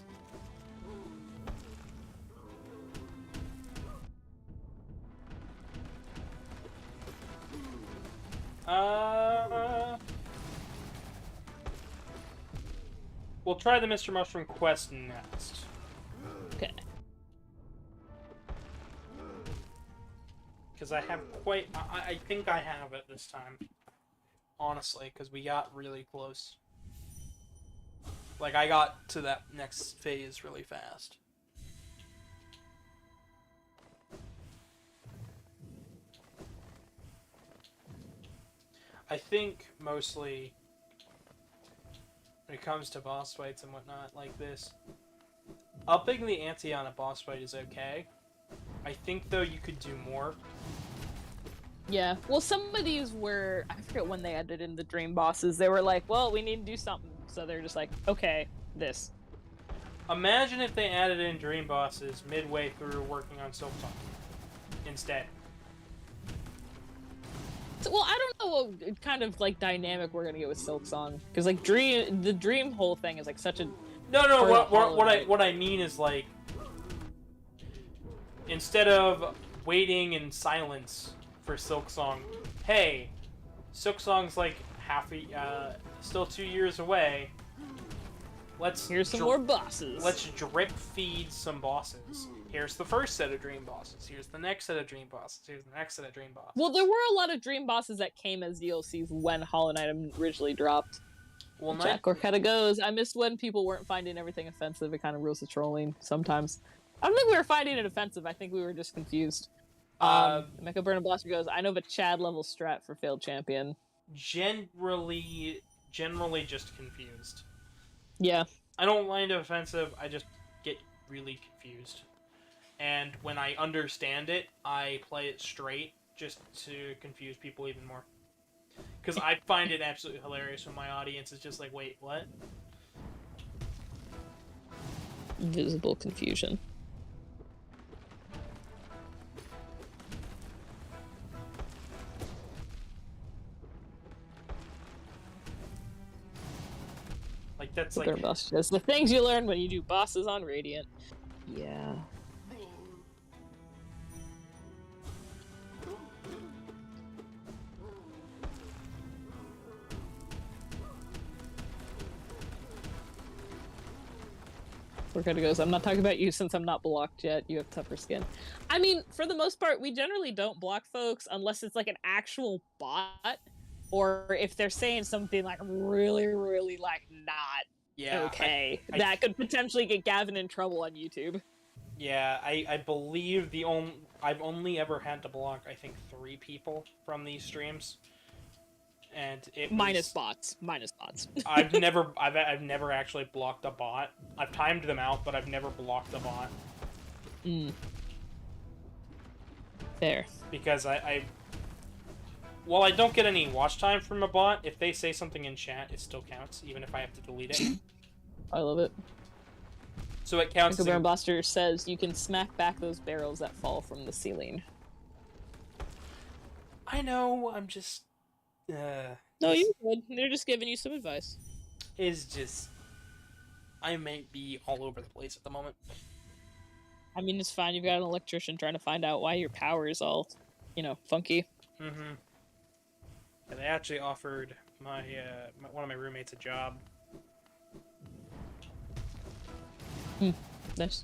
We'll try the Mr. Mushroom quest next. Okay. Because I have I think I have it this time. Honestly, because we got really close. Like, I got to that next phase really fast. I think, mostly, when it comes to boss fights and whatnot like this, upping the ante on a boss fight is okay. I think, though, you could do more. Yeah, well, some of these were, I forget when they added in the dream bosses, they were like, well, we need to do something, so they're just like, okay, this. Imagine if they added in dream bosses midway through working on Silksong instead. So, well, I don't know what kind of, like, dynamic we're gonna get with Silksong, because, like, the dream whole thing is, like, such a... No, what I mean is, like, instead of waiting in silence for Silksong, hey, Silksong's like still 2 years away. Here's some more bosses. Let's drip feed some bosses. Here's the first set of dream bosses. Here's the next set of dream bosses. Here's the next set of dream bosses. Well, there were a lot of dream bosses that came as DLCs when Hollow Knight originally dropped. Well, Jack Orchetta goes, I missed when people weren't finding everything offensive. It kind of rules the trolling sometimes. I don't think we were finding it offensive. I think we were just confused. Mecha Burn Blaster goes, I know of a Chad level strat for failed champion. Generally just confused. Yeah. I don't mind it offensive, I just get really confused. And when I understand it, I play it straight just to confuse people even more. Because I find it absolutely hilarious when my audience is just like, wait, what? Visible confusion. Like, that's like... That's the things you learn when you do bosses on Radiant. Yeah. Orchetta goes, I'm not talking about you since I'm not blocked yet. You have tougher skin. I mean, for the most part, we generally don't block folks unless it's like an actual bot. Or if they're saying something like really, really like not okay. That could potentially get Gavin in trouble on YouTube. Yeah, I believe I've only ever had to block, I think, 3 people from these streams. And it minus bots. I've never actually blocked a bot. I've timed them out, but I've never blocked a bot. Fair. Because while I don't get any watch time from a bot, if they say something in chat, it still counts, even if I have to delete it. I love it. So it counts as Fungal Blaster says you can smack back those barrels that fall from the ceiling. I know, I'm just... No, you're good. They're just giving you some advice. Is just... I may be all over the place at the moment. I mean, it's fine. You've got an electrician trying to find out why your power is all, funky. Mm-hmm. And they actually offered one of my roommates a job. Nice.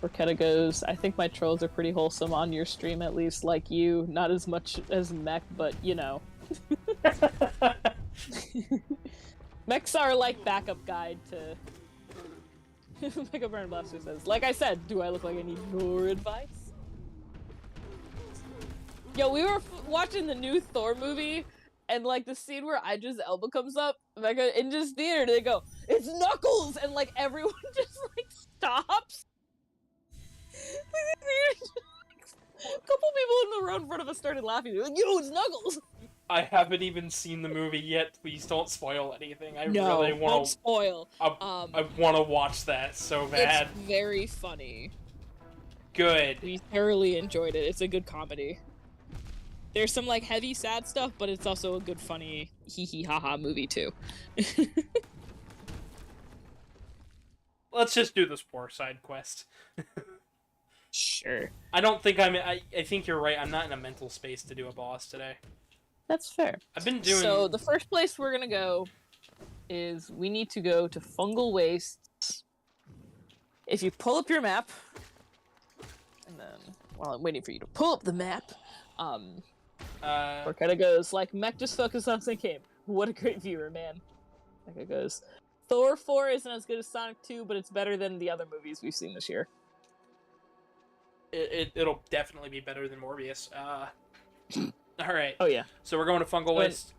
Orketta goes, I think my trolls are pretty wholesome on your stream, at least, like you. Not as much as Mech, but, Mechs are like backup guide to... Mega Burn Blaster says, like I said, do I look like I need your advice? Yo, we were watching the new Thor movie, and like the scene where Idra's elbow comes up, Mega in just theater, they go, it's Knuckles! And like everyone just like stops. A couple people in the row in front of us started laughing. They're like, yo, it's Knuckles! I haven't even seen the movie yet. Please don't spoil anything. I really don't want to spoil. I want to watch that so bad. It's very funny. Good. We thoroughly enjoyed it. It's a good comedy. There's some like heavy sad stuff, but it's also a good funny hee hee ha ha movie too. Let's just do this poor side quest. Sure. I don't think I think you're right. I'm not in a mental space to do a boss today. That's fair. I've been doing... So the first place we're gonna go is we need to go to Fungal Waste. If you pull up your map, and then while I'm waiting for you to pull up the map, Orketta goes like, Mech just focus on Sync Game. What a great viewer, man. Mecca goes, Thor 4 isn't as good as Sonic 2, but it's better than the other movies we've seen this year. It'll definitely be better than Morbius. Alright. Oh, yeah. So we're going to Fungal Waste.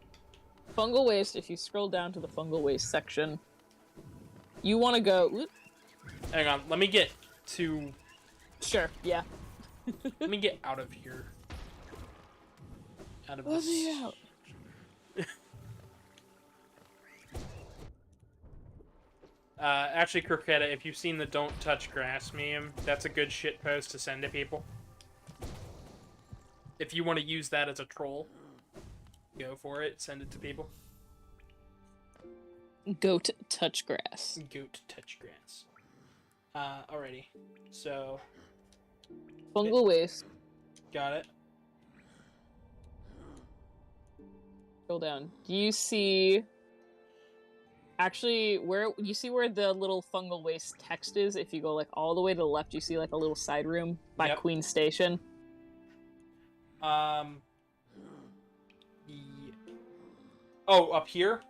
Fungal Waste, if you scroll down to the Fungal Waste section, you want to go... Whoop. Hang on, let me get to... Sure, yeah. Let me get out of here. Out of Let this... me out. Actually, Croquetta, if you've seen the Don't Touch Grass meme, that's a good shit post to send to people. If you want to use that as a troll, go for it. Send it to people. Goat touch grass. Goat touch grass. Alrighty. So... Fungal Waste. Got it. Scroll down. Do you see... Actually, where you see where the little Fungal Waste text is? If you go like all the way to the left, you see like a little side room by Yep. Queen Station. Oh, up here?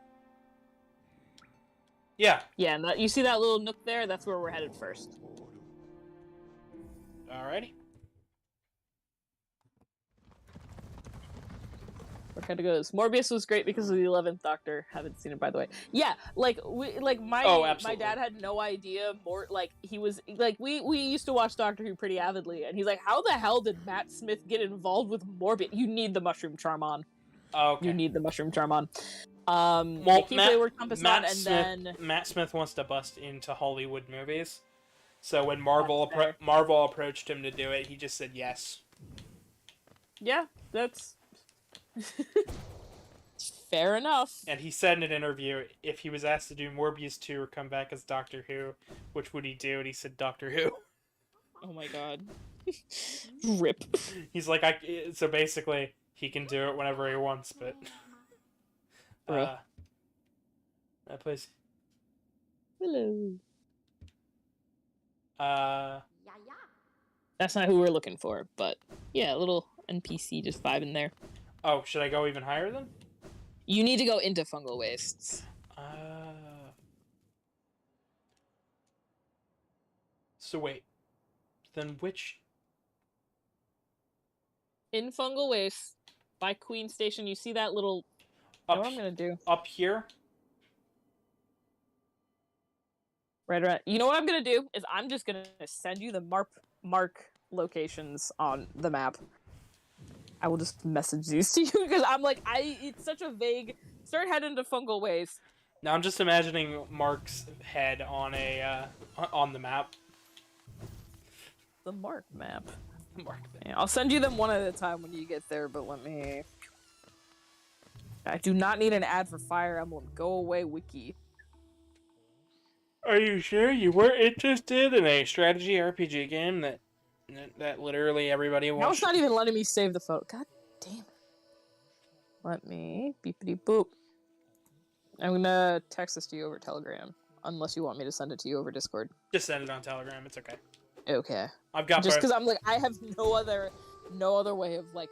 Yeah. Yeah, and that, you see that little nook there? That's where we're headed first. Alrighty. Orketta goes, Morbius was great because of the 11th Doctor. Haven't seen it, by the way. Yeah, like my absolutely. dad had no idea. He was like we used to watch Doctor Who pretty avidly, and he's like, how the hell did Matt Smith get involved with Morbius? You need the mushroom charm on. Okay. You need the mushroom charm on. Well, Matt Smith wants to bust into Hollywood movies. So when Marvel approached him to do it, he just said yes. Yeah, that's fair enough. And he said in an interview, if he was asked to do Morbius 2 or come back as Doctor Who, which would he do? And he said Doctor Who. Oh my god. Rip. He's like, so basically, he can do it whenever he wants, but... that place... Hello. That's not who we're looking for, but yeah, a little NPC just vibing there. Oh, should I go even higher then? You need to go into Fungal Wastes. So wait. Then which... In Fungal Waste, by Queen Station, you see that little... You know what I'm gonna do? Up here? Right around... You know what I'm gonna do? Is I'm just gonna send you the mark locations on the map. I will just message these to you, because I'm like, it's such a vague... Start heading to Fungal Waste. Now I'm just imagining Mark's head on a on the map. The mark map. Mark. Yeah, I'll send you them one at a time when you get there, but let me... I do not need an ad for Fire Emblem. Go away, Wiki. Are you sure you weren't interested in a strategy RPG game that literally everybody Now wants? it's not even letting me save the photo. God damn it. Let me... Beepity boop. I'm gonna text this to you over Telegram. Unless you want me to send it to you over Discord. Just send it on Telegram. It's okay. Okay. I've got Just both. because I'm like, I have no other way of, like,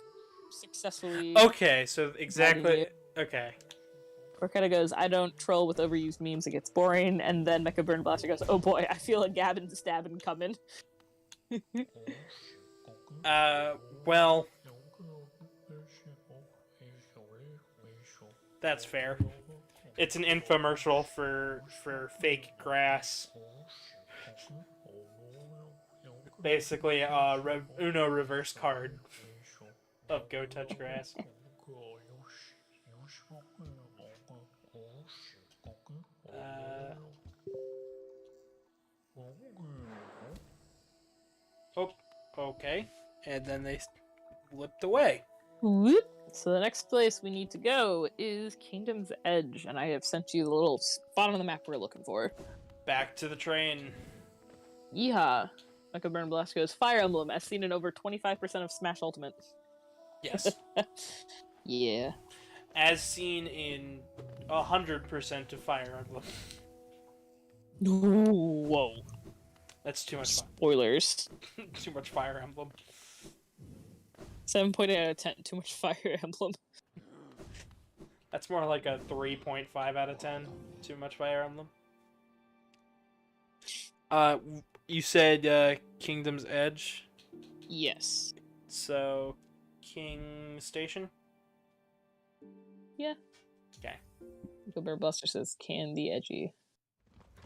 successfully... Okay, so exactly. Okay. Corketta goes, I don't troll with overused memes, it gets boring. And then Mecha Burn Blaster goes, oh boy, I feel a gabbing stabbing coming. Well, that's fair. It's an infomercial for fake grass. Basically, Uno reverse card of Go Touch Grass. Oh, okay. And then they slipped away. Whoop. So the next place we need to go is Kingdom's Edge, and I have sent you the little spot on the map we're looking for. Back to the train. Yeehaw. Mecha Burn Blast goes, Fire Emblem, as seen in over 25% of Smash Ultimate. Yes. Yeah. As seen in 100% of Fire Emblem. Whoa. That's too much fun. Spoilers. Too much Fire Emblem. 7.8 out of 10. Too much Fire Emblem. That's more like a 3.5 out of 10. Too much Fire Emblem. You said Kingdom's Edge. Yes. So, King Station? Yeah. Okay. Bear Buster says, candy edgy.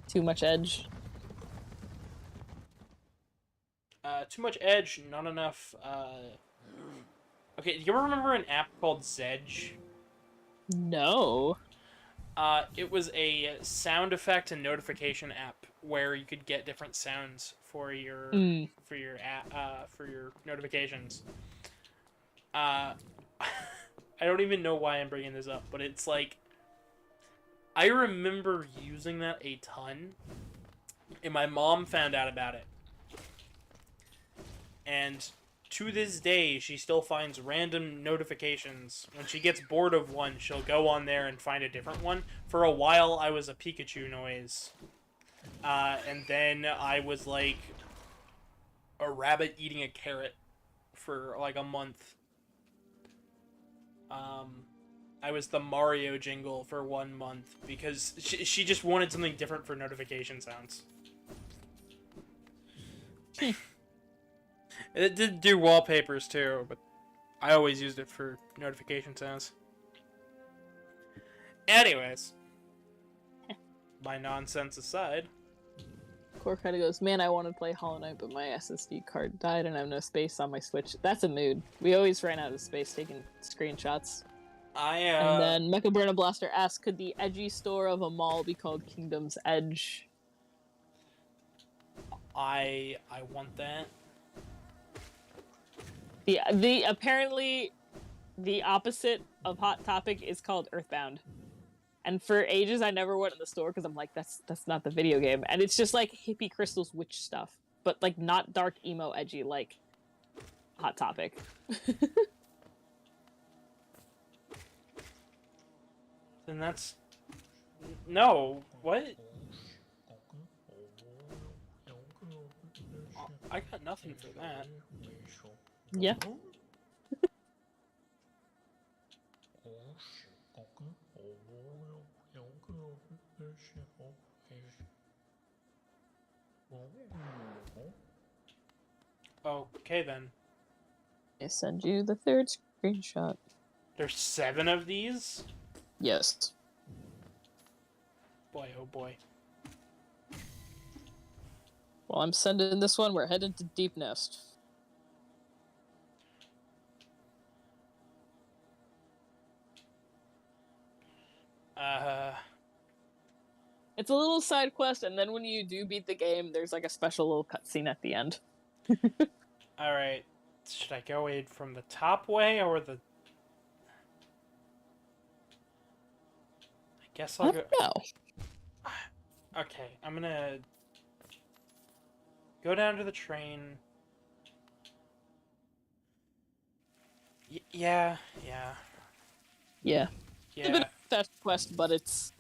Too much edge. Too much edge, not enough, Okay, do you ever remember an app called Zedge? No. It was a sound effect and notification app where you could get different sounds for your for your notifications. I don't even know why I'm bringing this up, but it's like I remember using that a ton, and my mom found out about it. And to this day, she still finds random notifications. When she gets bored of one, she'll go on there and find a different one. For a while, I was a Pikachu noise. And then I was like a rabbit eating a carrot for like a month. I was the Mario jingle for 1 month because she just wanted something different for notification sounds. It did do wallpapers too, but I always used it for notification sounds. Anyways, my nonsense aside. Corketta goes, man, I want to play Hollow Knight, but my SSD card died and I have no space on my Switch. That's a mood. We always ran out of space taking screenshots. And then Mecha Burn Blaster asks, could the edgy store of a mall be called Kingdom's Edge? I want that. The apparently the opposite of Hot Topic is called Earthbound. And for ages I never went in the store because I'm like, that's not the video game. And it's just like hippie crystals witch stuff. But like not dark emo edgy like Hot Topic. Then that's no, what? I got nothing for that. Yeah. Okay then. I send you the third screenshot. There's 7 of these? Yes. Boy, oh boy. Well, I'm sending this one. We're headed to Deep Nest. It's a little side quest, and then when you do beat the game, there's like a special little cutscene at the end. All right. Should I go in from the top way or the? I guess I'll go. No. Okay, I'm gonna go down to the train. Yeah. Yeah. Yeah. It's a bit of a fast quest, but it's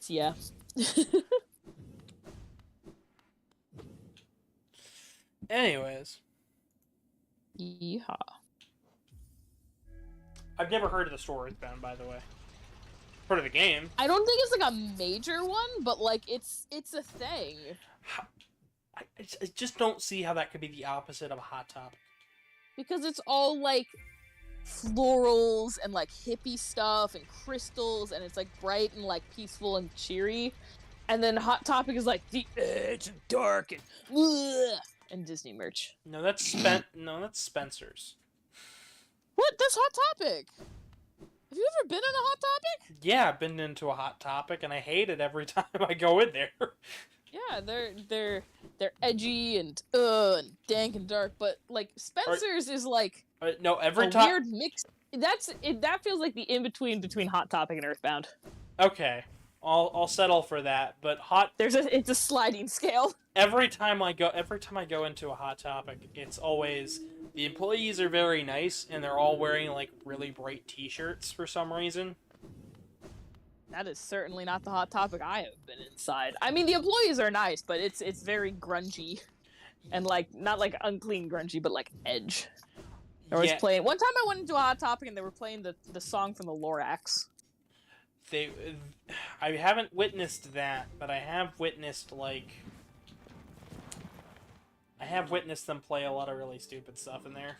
yeah. Anyways, Yeehaw. I've never heard of the store Earthbound, by the way. Heard of the game. I don't think it's like a major one, but like it's a thing. I just don't see how that could be the opposite of a Hot Topic. Because it's all like florals and like hippie stuff and crystals, and it's like bright and like peaceful and cheery. And then Hot Topic is like the edge and dark and ugh, and Disney merch. No, that's Spencer's. What? That's Hot Topic. Have you ever been in a Hot Topic? Yeah, I've been into a Hot Topic and I hate it every time I go in there. Yeah, they're edgy and dank and dark, but like Spencer's is like no, every a time. weird mix. That feels like the in between Hot Topic and Earthbound. Okay, I'll settle for that. But It's a sliding scale. Every time I go into a Hot Topic, it's always the employees are very nice and they're all wearing like really bright T-shirts for some reason. That is certainly not the Hot Topic I have been inside. I mean, the employees are nice, but it's very grungy, and like not like unclean grungy, but like edge. They're always playing. One time I went into a Hot Topic and they were playing the song from the Lorax. I haven't witnessed that, but I have witnessed them play a lot of really stupid stuff in there.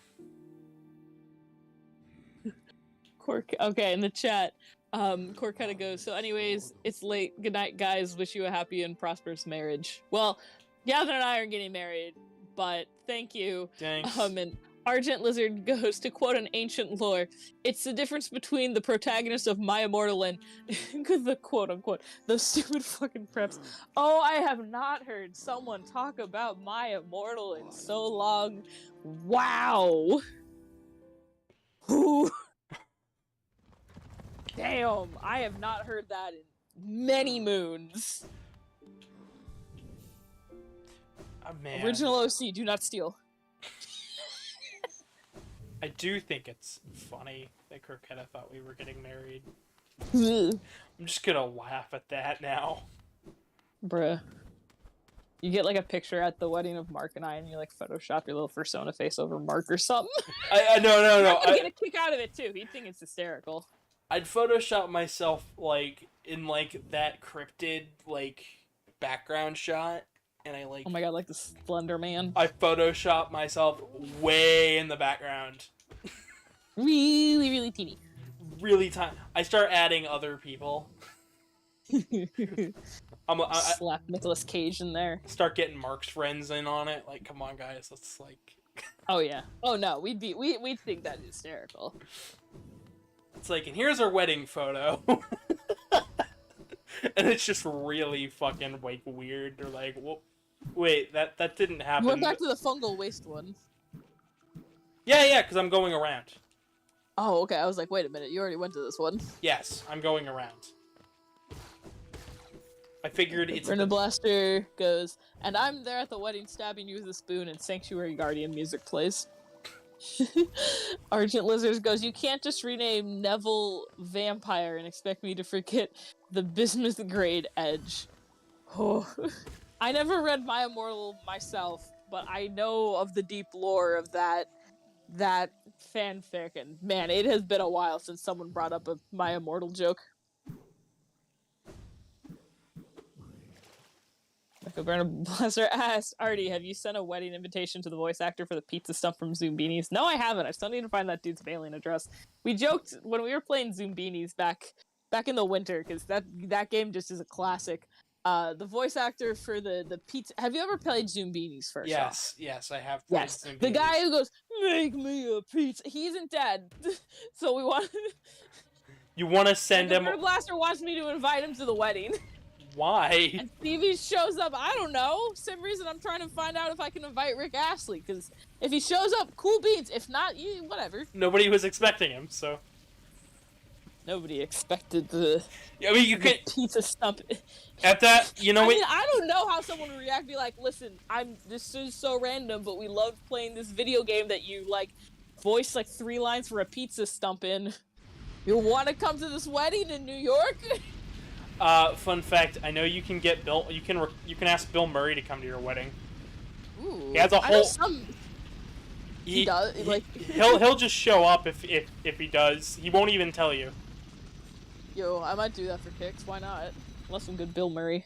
Okay, in the chat, Corketta goes, so anyways, it's late. Good night, guys. Wish you a happy and prosperous marriage. Well, Gavin and I are getting married, but thank you. Thanks. And Argent Lizard goes, to quote an ancient lore, it's the difference between the protagonist of My Immortal and the quote-unquote, the stupid fucking preps. Oh, I have not heard someone talk about My Immortal in so long. Wow. Ooh. Damn, I have not heard that in many moons. Oh, man. Original OC, do not steal. I do think it's funny that Croquetta thought we were getting married. I'm just gonna laugh at that now. Bruh. You get like a picture at the wedding of Mark and I, and you like Photoshop your little persona face over Mark or something. No. I get a kick out of it too. He'd think it's hysterical. I'd Photoshop myself like in like that cryptid like background shot, and I like. Oh my god, like the Slender Man. I Photoshop myself way in the background. Really, really teeny. Really tiny. I start adding other people. Slap Nicolas Cage in there. Start getting Mark's friends in on it. Like, come on, guys, let's like. Oh yeah. Oh no, we'd think that hysterical. It's like, and here's our wedding photo. And it's just really fucking like weird. Or like, well, wait, that didn't happen. We're back to the Fungal Waste one. Yeah, because I'm going around. Oh, okay. I was like, wait a minute, you already went to this one. Yes, I'm going around. I figured it's... Brenda Blaster goes, and I'm there at the wedding stabbing you with a spoon and Sanctuary Guardian music plays. Argent Lizards goes, you can't just rename Neville Vampire and expect me to forget the bismuth grade edge. Oh. I never read My Immortal myself, but I know of the deep lore of that fanfic, and man, it has been a while since someone brought up a My Immortal joke. Brenda Blaster asked, Artie, have you sent a wedding invitation to the voice actor for the pizza stuff from Zoombinis? No, I haven't. I still need to find that dude's mailing address. We joked when we were playing Zoombinis back in the winter, because that game just is a classic. The voice actor for the pizza... Have you ever played Zoombinis first off? Yes, I have played Zoombinis. The guy who goes, make me a pizza. He isn't dead. So we want... You want to send him... Brenda Blaster wants me to invite him to the wedding. Why? And Stevie shows up, I don't know. Same reason I'm trying to find out if I can invite Rick Astley, because if he shows up, cool beans. If not, whatever. Nobody was expecting him, so. Nobody expected the, I mean, you the could pizza stump. at that. You know I what? mean, I don't know how someone would react. Be like, listen, this is so random, but we loved playing this video game that you like voice like 3 lines for a pizza stump in. You want to come to this wedding in New York? Fun fact: I know you can get Bill. You can ask Bill Murray to come to your wedding. Ooh, He has a I know whole. he does. Like he'll just show up if he does. He won't even tell you. Yo, I might do that for kicks. Why not? Love some good Bill Murray.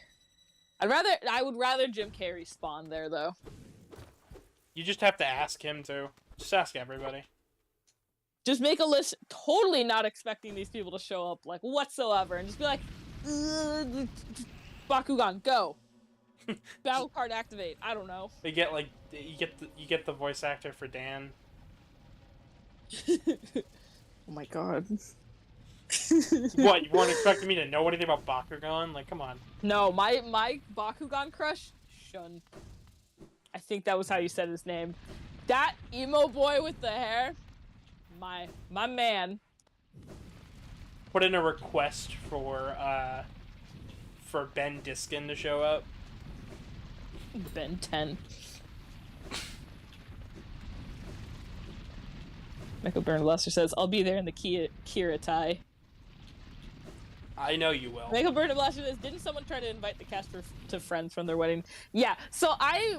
I would rather Jim Carrey spawn there though. You just have to ask him to. Just ask everybody. Just make a list, totally not expecting these people to show up like whatsoever, and just be like, Bakugan, go. Battle card activate. I don't know. They get like you get the voice actor for Dan. Oh my god. What, you weren't expecting me to know anything about Bakugan? Like, come on. No, my Bakugan crush, Shun. I think that was how you said his name. That emo boy with the hair, my man. Put in a request for Ben Diskin to show up. Ben 10. Michael Byrne Lester says, I'll be there in the Kira tie. I know you will. Michael Byrne Lester says, didn't someone try to invite the cast to friends from their wedding? Yeah, so I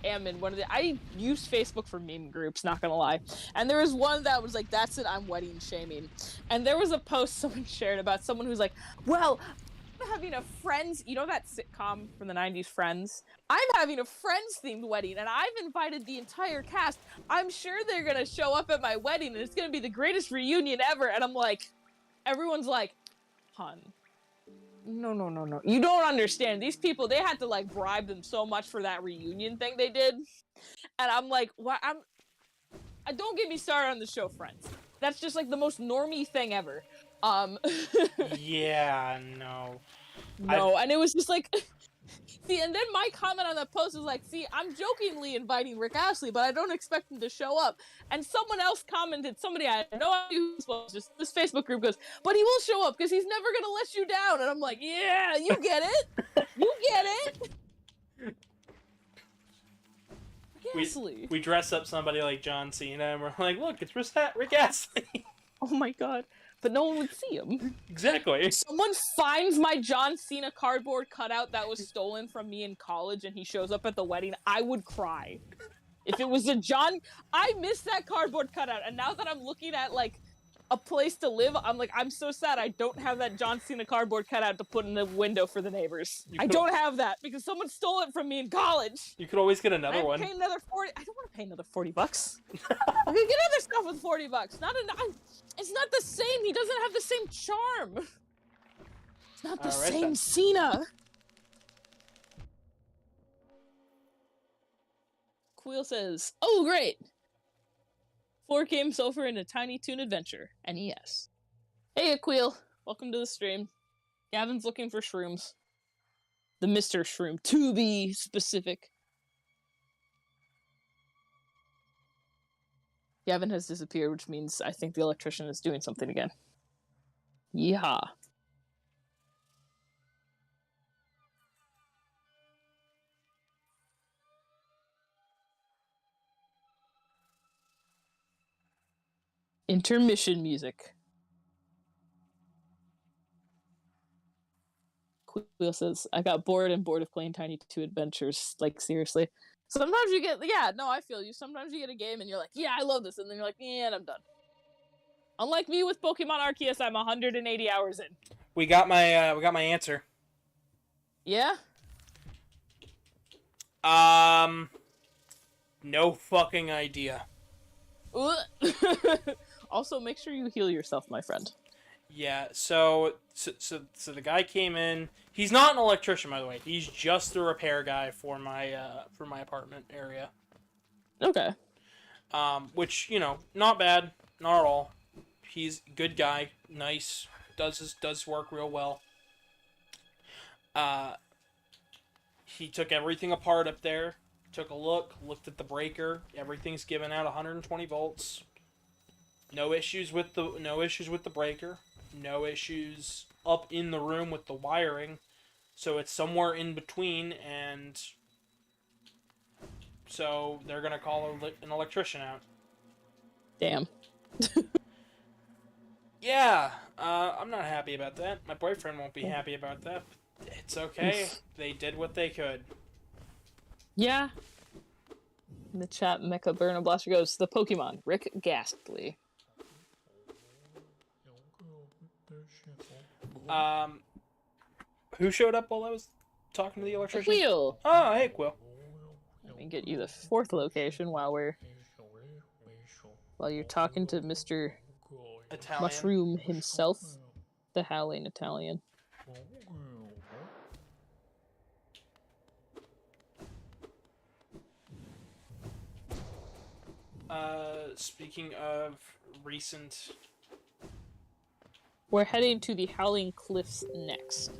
am in one of the, I use Facebook for meme groups, not gonna lie. And there was one that was like, that's it, I'm wedding shaming. And there was a post someone shared about someone who's like, well, I'm having a Friends, you know that sitcom from the 90s, Friends? I'm having a Friends-themed wedding, and I've invited the entire cast. I'm sure they're gonna show up at my wedding, and it's gonna be the greatest reunion ever. And I'm like, everyone's like, hun, no. You don't understand. These people, they had to like bribe them so much for that reunion thing they did. And I'm like, what? Don't get me started on the show Friends. That's just like the most normie thing ever. Yeah, no. No, and it was just like, see, and then my comment on that post was like, see, I'm jokingly inviting Rick Astley, but I don't expect him to show up. And someone else commented, somebody I had no idea who this was, just this Facebook group goes, but he will show up because he's never gonna let you down. And I'm like, yeah, you get it. You get it. Astley. We dress up somebody like John Cena and we're like, look, it's Rick Astley. Oh my god. But no one would see him. Exactly. If someone finds my John Cena cardboard cutout that was stolen from me in college and he shows up at the wedding, I would cry. If it was I missed that cardboard cutout, and now that I'm looking at, like, a place to live, I'm like, I'm so sad I don't have that John Cena cardboard cutout to put in the window for the neighbors. I don't have that, because someone stole it from me in college. You could always get another one. I don't want to pay another $40. I can get other stuff with $40. It's not the same. He doesn't have the same charm. It's not the same then. Cena. Quill says, oh, great. 4 games over in a Tiny Toon adventure. NES. Hey, Aquil. Welcome to the stream. Gavin's looking for shrooms. The Mr. Shroom, to be specific. Gavin has disappeared, which means I think the electrician is doing something again. Yeehaw. Intermission music. Quill says, I got bored of playing Tiny 2 Adventures. Like, seriously. Sometimes you get, yeah, no, I feel you. Sometimes you get a game and you're like, yeah, I love this. And then you're like, yeah, and I'm done. Unlike me with Pokemon Arceus, I'm 180 hours in. We got my answer. Yeah? No fucking idea. Also, make sure you heal yourself, my friend. Yeah, so the guy came in. He's not an electrician, by the way. He's just the repair guy for my apartment area. Okay. Which, you know, not bad, not at all. He's a good guy, nice, does work real well. Uh, he took everything apart up there, took a looked at the breaker. Everything's giving out 120 volts. No issues with the breaker. No issues up in the room with the wiring. So it's somewhere in between, and so they're gonna call an electrician out. Damn. Yeah, I'm not happy about that. My boyfriend won't be happy about that. It's okay. They did what they could. Yeah. In the chat, Mecha Burner Blaster goes, the Pokemon, Rick Ghastly. Who showed up while I was talking to the electrician? Quill! Oh, hey, Quill. Let me get you the 4th location while you're talking to Mr. Italian. Mushroom himself, the howling Italian. Speaking of recent... We're heading to the Howling Cliffs next.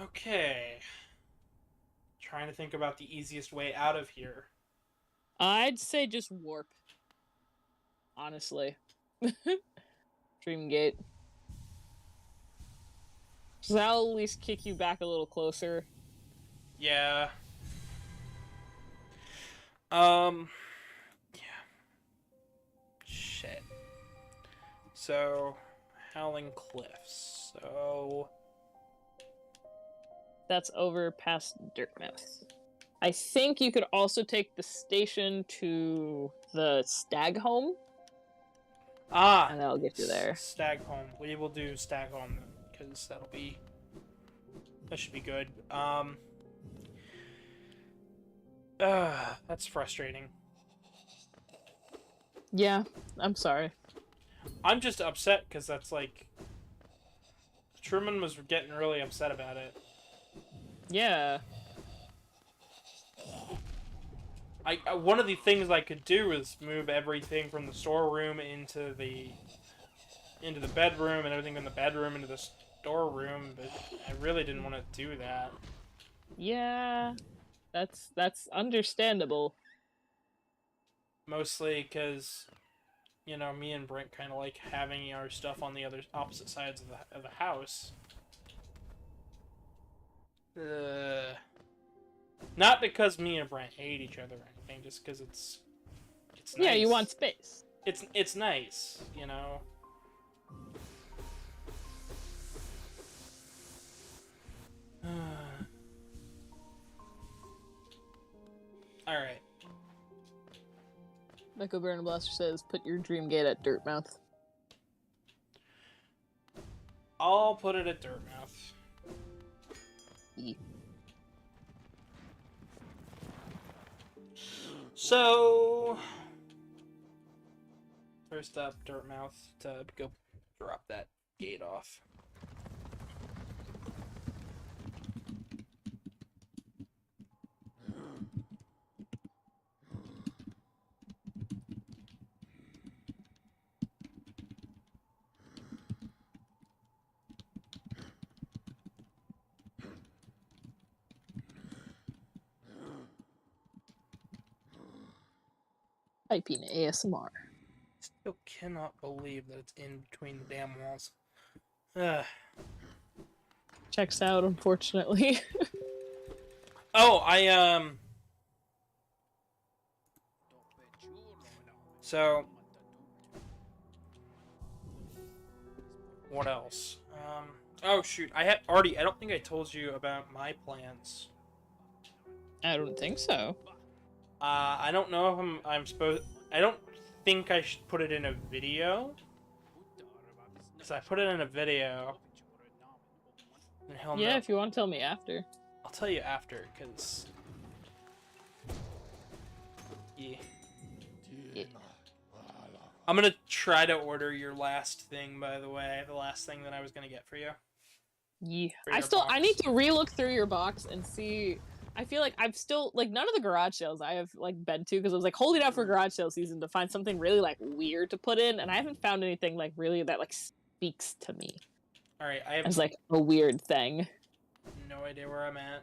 Okay. Trying to think about the easiest way out of here. I'd say just warp. Honestly. Dreamgate. So that'll at least kick you back a little closer. Yeah. Yeah. Shit. So, Howling Cliffs. So... That's over past Dirtmouth. I think you could also take the station to the Stag Home. Ah! And that'll get you there. Stag Home. We will do Stag Home, because that'll be... That should be good. That's frustrating. Yeah, I'm sorry. I'm just upset because that's like... Truman was getting really upset about it. Yeah. One of the things I could do is move everything from the storeroom into the bedroom, and everything from the bedroom into the storeroom, but I really didn't want to do that. Yeah. That's understandable. Mostly because, you know, me and Brent kind of like having our stuff on the opposite sides of the house. Not because me and Brent hate each other or anything, just because it's nice. Yeah, you want space. It's nice, you know. Alright. Mecha Burner Blaster says, put your Dreamgate at Dirtmouth. I'll put it at Dirtmouth. So, first up, Dirtmouth to go drop that gate off. Typing ASMR. Still cannot believe that it's in between the damn walls. Ugh. Checks out, unfortunately. Oh, So, what else? Oh shoot, I don't think I told you about my plans. I don't think so. I don't know if I don't think I should put it in a video. Because I put it in a video. And he'll Yeah, know. if you want to tell me after. I'll tell you after, because... Yeah. I'm gonna try to order your last thing, by the way. The last thing that I was gonna get for you. Yeah. For your I box. need to re-look through your box and see. I feel like I've still, like, none of the garage sales I have, like, been to, because I was, like, holding out for garage sale season to find something really, like, weird to put in, and I haven't found anything, like, really that, like, speaks to me. Alright, I have as like a weird thing. no idea where I'm at.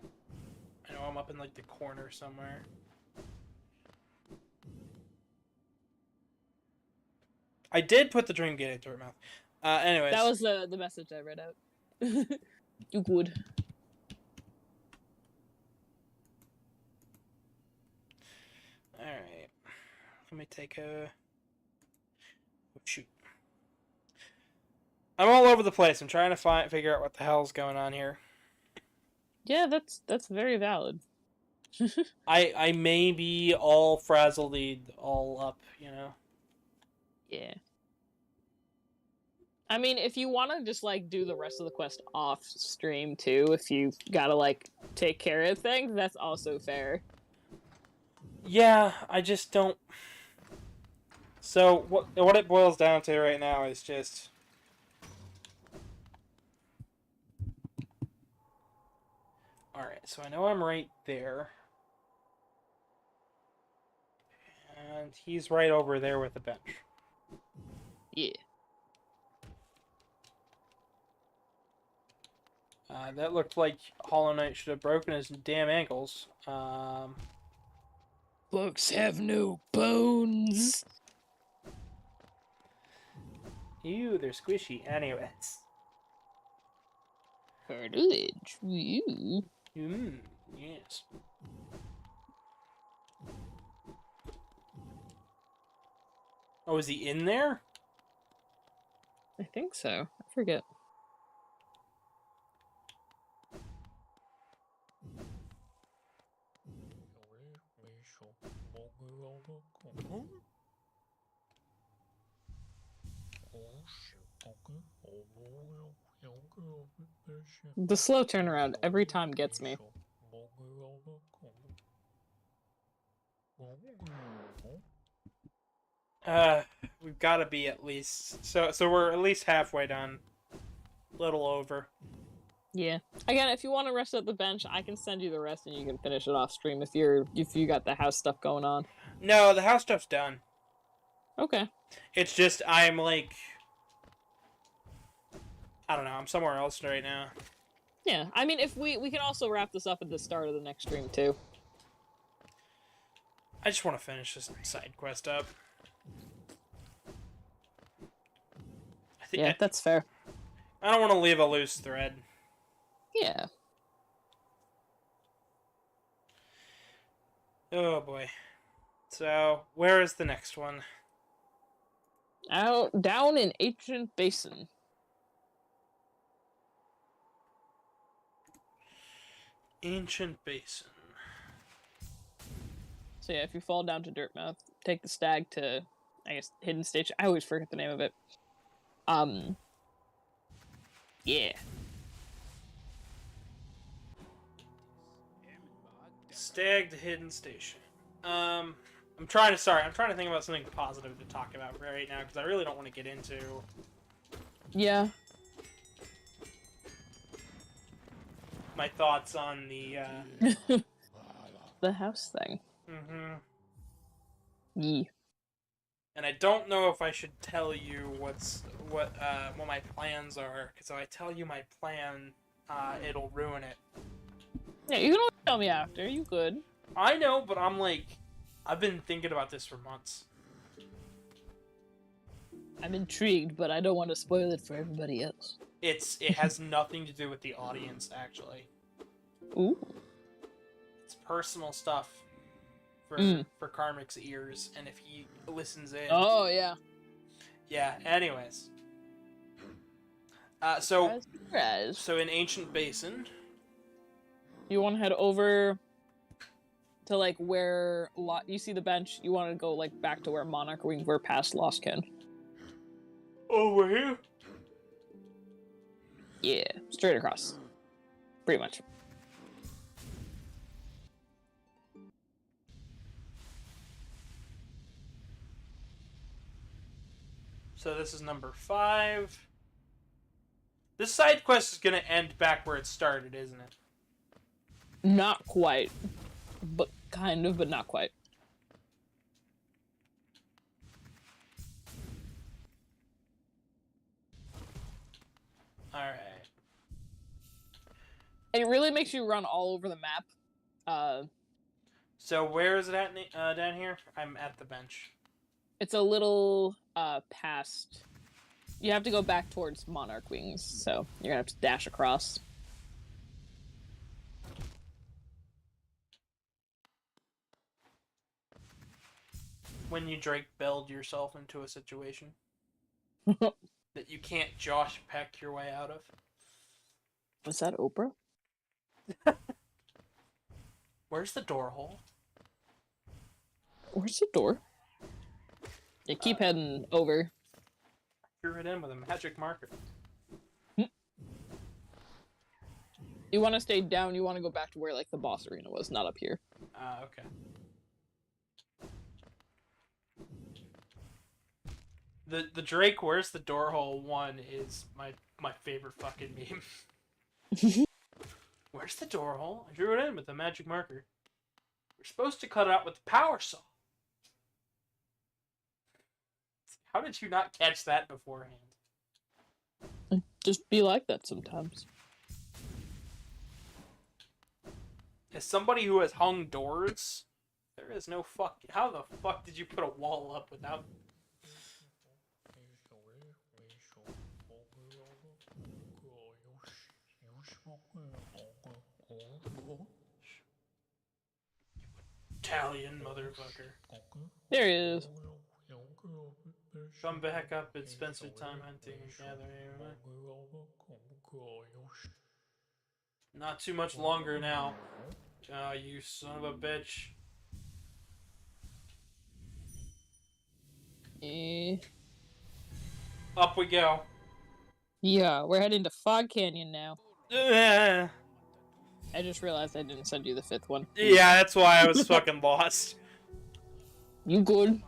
I know I'm up in like the corner somewhere. I did put the dream gate into her mouth. Anyways. That was the message I read out. You good. Alright. Let me take a... Oh, shoot. I'm all over the place. I'm trying to figure out what the hell's going on here. Yeah, that's very valid. I may be all frazzled all up, you know? Yeah. I mean, if you want to just, like, do the rest of the quest off stream, too, if you gotta, like, take care of things, that's also fair. Yeah, I just don't... So, what it boils down to right now is just... Alright, so I know I'm right there. And he's right over there with the bench. Yeah. That looked like Hollow Knight should have broken his damn ankles. Books have no bones. Ew, they're squishy. Anyways. Cartilage. Ew. Yes. Oh, is he in there? I think so. I forget. The slow turnaround every time gets me. We've got to be at least... So we're at least halfway done. Little over. Yeah. Again, if you want to rest at the bench, I can send you the rest and you can finish it off stream if you got the house stuff going on. No, the house stuff's done. Okay. It's just, I'm like... I don't know, I'm somewhere else right now. Yeah, I mean, if we can also wrap this up at the start of the next stream, too. I just want to finish this side quest up. Yeah, that's fair. I don't want to leave a loose thread. Yeah. Oh, boy. So, where is the next one? Down in Ancient Basin. Ancient Basin. So yeah, if you fall down to Dirtmouth, take the stag to, I guess, Hidden Stage. I always forget the name of it. Yeah. Stag to Hidden Station. I'm trying to think about something positive to talk about right now, because I really don't want to get into... Yeah. my thoughts on the, The house thing. Mm-hmm. Yeah. And I don't know if I should tell you what my plans are, because if I tell you my plan, it'll ruin it. Yeah, you can always tell me after. You could. I know, but I'm like, I've been thinking about this for months. I'm intrigued, but I don't want to spoil it for everybody else. It has nothing to do with the audience, actually. Ooh. It's personal stuff for Karmic's ears, and if he listens in. Oh yeah. Yeah. Anyways. So in Ancient Basin. You want to head over to like where you see the bench. You want to go like back to where Monarch Wings were past Lost Kin. Over here. Yeah, straight across. Pretty much. So this is number 5. This side quest is going to end back where it started, isn't it? Not quite. But kind of, but not quite. Alright. It really makes you run all over the map. So where is it at down here? I'm at the bench. It's a little past. You have to go back towards Monarch Wings, so you're gonna have to dash across. When you Drake build yourself into a situation that you can't Josh Peck your way out of. Was that Oprah? Where's the door hole? Where's the door? Yeah, keep heading over. Drew it in with a magic marker. You want to stay down. You want to go back to where like the boss arena was, not up here. Okay. The Drake where's the door hole one is my favorite fucking meme. Where's the door hole? I drew it in with a magic marker. We're supposed to cut it out with the power saw. How did you not catch that beforehand? Just be like that sometimes. As somebody who has hung doors, there is no fuck. How the fuck did you put a wall up without? Italian motherfucker. There he is. Come back up. It's Spencer time hunting and gathering. Not too much longer now. You son of a bitch. Up we go. Yeah, we're heading to Fog Canyon now. Yeah, I just realized I didn't send you the 5th one. that's why I was fucking lost. You good?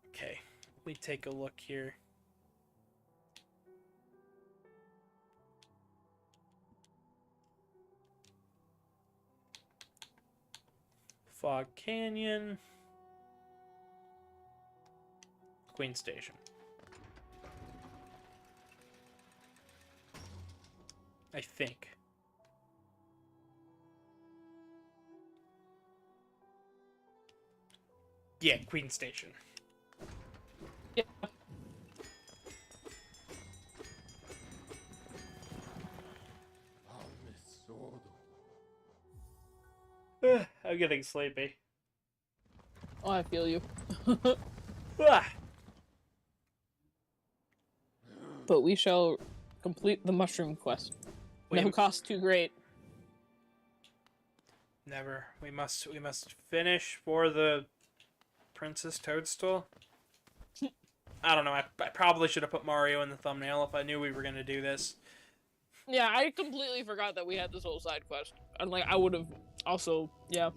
Okay, let me take a look here. Fog Canyon. Queen Station. I think. Yeah, Queen Station. Yeah. I'm getting sleepy. Oh, I feel you. Ah. But we shall complete the mushroom quest. No cost too great. Never. We must finish for the Princess Toadstool. I don't know. I probably should have put Mario in the thumbnail if I knew we were gonna do this. Yeah, I completely forgot that we had this whole side quest. And like, I would have also, yeah.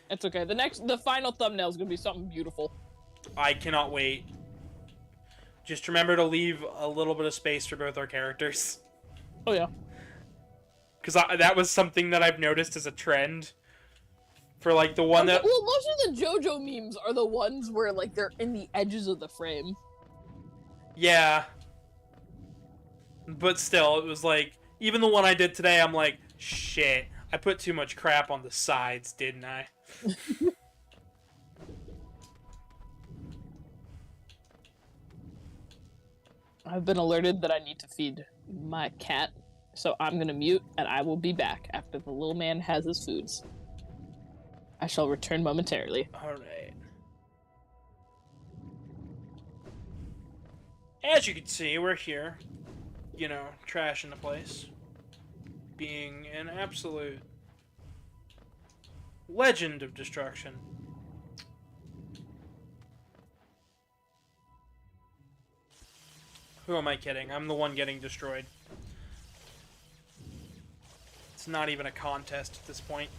It's okay. The final thumbnail is gonna be something beautiful. I cannot wait. Just remember to leave a little bit of space for both our characters. Oh yeah. Because that was something that I've noticed as a trend. For like the one that... Well, most of the JoJo memes are the ones where like they're in the edges of the frame. Yeah. But still, it was like... Even the one I did today, I'm like, shit. I put too much crap on the sides, didn't I? I've been alerted that I need to feed my cat, so I'm gonna mute and I will be back after the little man has his foods. I shall return momentarily. Alright. As you can see, we're here. You know, trashing the place. Being an absolute legend of destruction. Who am I kidding? I'm the one getting destroyed. It's not even a contest at this point.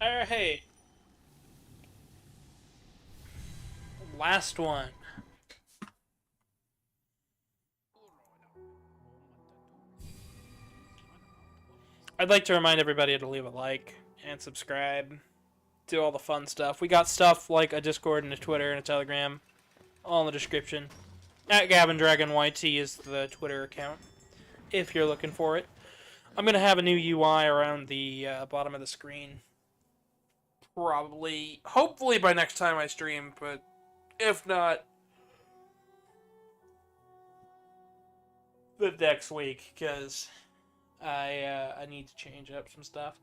Alright. Last one. I'd like to remind everybody to leave a like and subscribe. Do all the fun stuff. We got stuff like a Discord and a Twitter and a Telegram. All in the description. At GavinDragonYT is the Twitter account, if you're looking for it. I'm going to have a new UI around the bottom of the screen. Probably, hopefully by next time I stream, but if not, the next week, because I need to change up some stuff.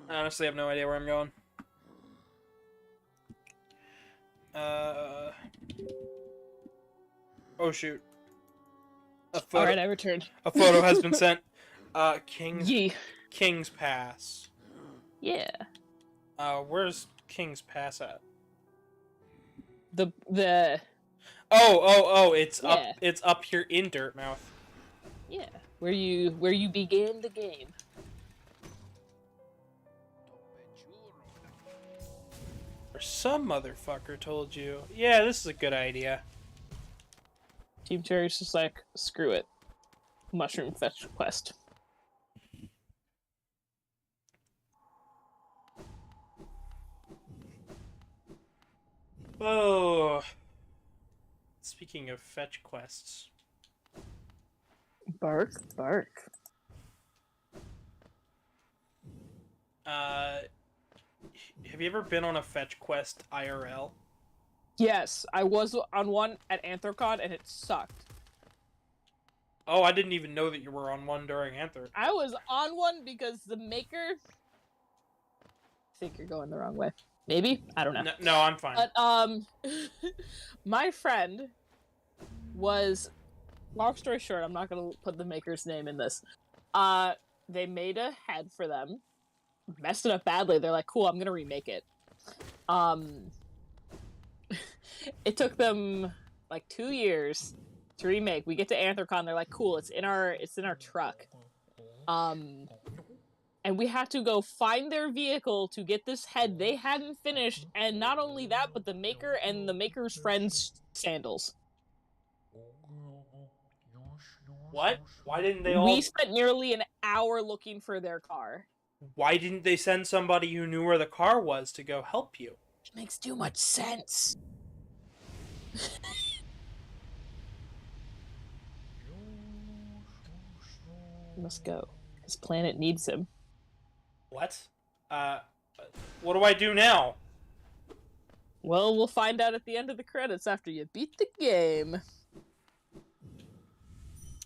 I honestly have no idea where I'm going. Oh shoot. Alright, I returned. A photo has been sent. Yee. King's Pass. Yeah. Where's King's Pass at? The Oh, it's Yeah. up. It's up here in Dirtmouth. Yeah. Where you began the game. Or some motherfucker told you. Yeah, this is a good idea. Team Cherry's just like, screw it. Mushroom fetch quest. Oh. Speaking of fetch quests. Bark, bark. Have you ever been on a fetch quest IRL? Yes, I was on one at Anthrocon and it sucked. Oh, I didn't even know that you were on one during Anther. I was on one because the maker... I think you're going the wrong way. Maybe? I don't know. No, I'm fine. But, my friend was... Long story short, I'm not gonna put the maker's name in this. They made a head for them. Messed it up badly. They're like, cool, I'm gonna remake it. It took them like 2 years to remake. We get to Anthrocon, they're like, cool, it's in our truck. And we had to go find their vehicle to get this head they hadn't finished, and not only that, but the maker and the maker's friend's sandals. What? Why didn't they all... We spent nearly an hour looking for their car. Why didn't they send somebody who knew where the car was to go help you? It makes too much sense. He must go. His planet needs him. What? What do I do now? Well, we'll find out at the end of the credits after you beat the game.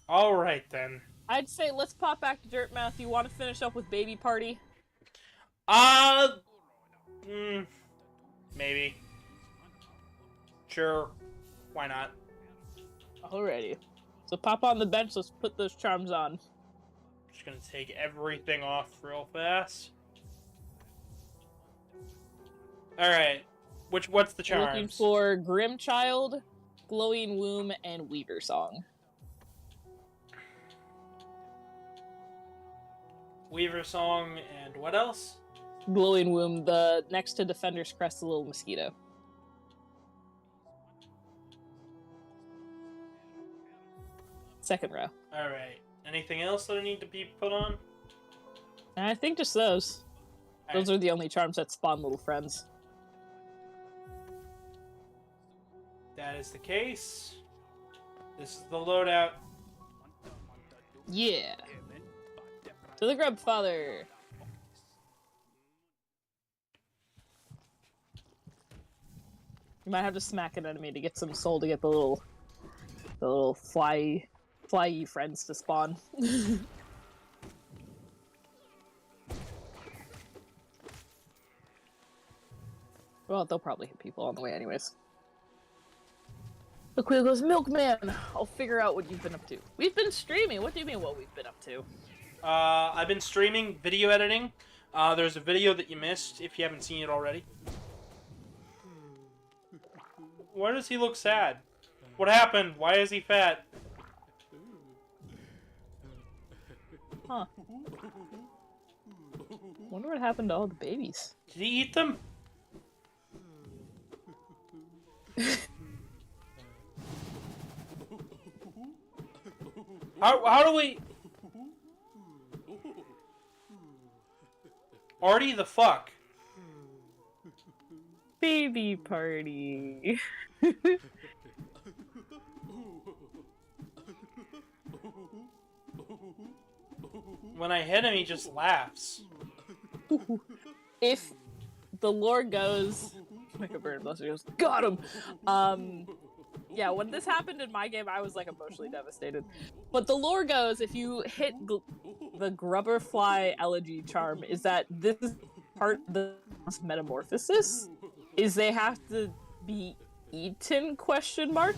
Alright then. I'd say let's pop back to Dirtmouth. You want to finish up with Baby Party? Maybe. Sure. Why not? Alrighty. So pop on the bench, let's put those charms on. Just gonna take everything off real fast. Alright. What's the We're charms? looking for Grimchild, Glowing Womb, and Weaver Song. Weaver Song and what else? Glowing Womb, the next to Defender's Crest, the little mosquito. Second row. Alright. Anything else that I need to be put on? I think just those. Those Alright. are the only charms that spawn little friends. That is the case. This is the loadout. Yeah. To the Grub Father. You might have to smack an enemy to get some soul to get the little fly friends to spawn. Well, they'll probably hit people on the way anyways. Aquila goes, Milkman! I'll figure out what you've been up to. We've been streaming! What do you mean what we've been up to? I've been streaming video editing. There's a video that you missed if you haven't seen it already. Why does he look sad? What happened? Why is he fat? Huh. Wonder what happened to all the babies. Did he eat them? How do we... Artie the fuck? Baby party. When I hit him, he just laughs. If the lore goes, like a bird buster goes, got him. Yeah, when this happened in my game, I was like emotionally devastated. But the lore goes, if you hit the Grubberfly Elegy charm, is that this is part of the metamorphosis? Is they have to be eaten? Question mark.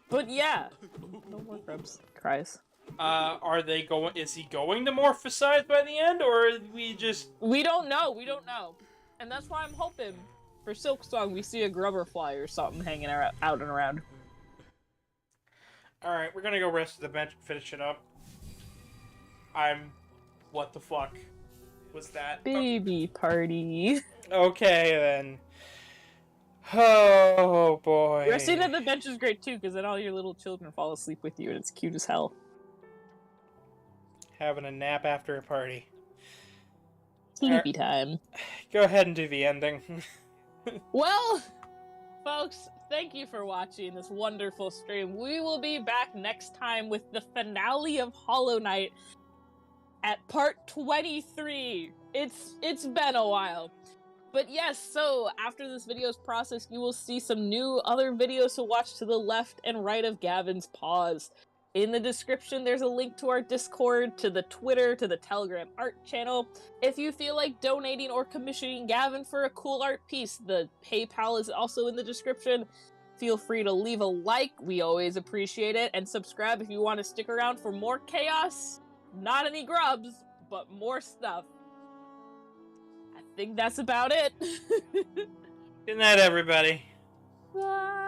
But yeah, no more grubs. Cries. Are they going? Is he going to morphosize by the end, or we just? We don't know. We don't know, and that's why I'm hoping for Silksong we see a Grubberfly or something hanging out and around. All right, we're gonna go rest at the bench and finish it up. What the fuck was that? Baby party. Okay then. Oh boy. Resting at the bench is great too, because then all your little children fall asleep with you, and it's cute as hell. Having a nap after a party. Sleepy time. Go ahead and do the ending. Well, folks, thank you for watching this wonderful stream. We will be back next time with the finale of Hollow Knight at part 23. It's been a while. But yes, so after this video's processed, you will see some new other videos to watch to the left and right of Gavin's paws. In the description, there's a link to our Discord, to the Twitter, to the Telegram art channel. If you feel like donating or commissioning Gavin for a cool art piece, the PayPal is also in the description. Feel free to leave a like, we always appreciate it, and subscribe if you want to stick around for more chaos. Not any grubs, but more stuff. I think that's about it. Good night, everybody. Bye.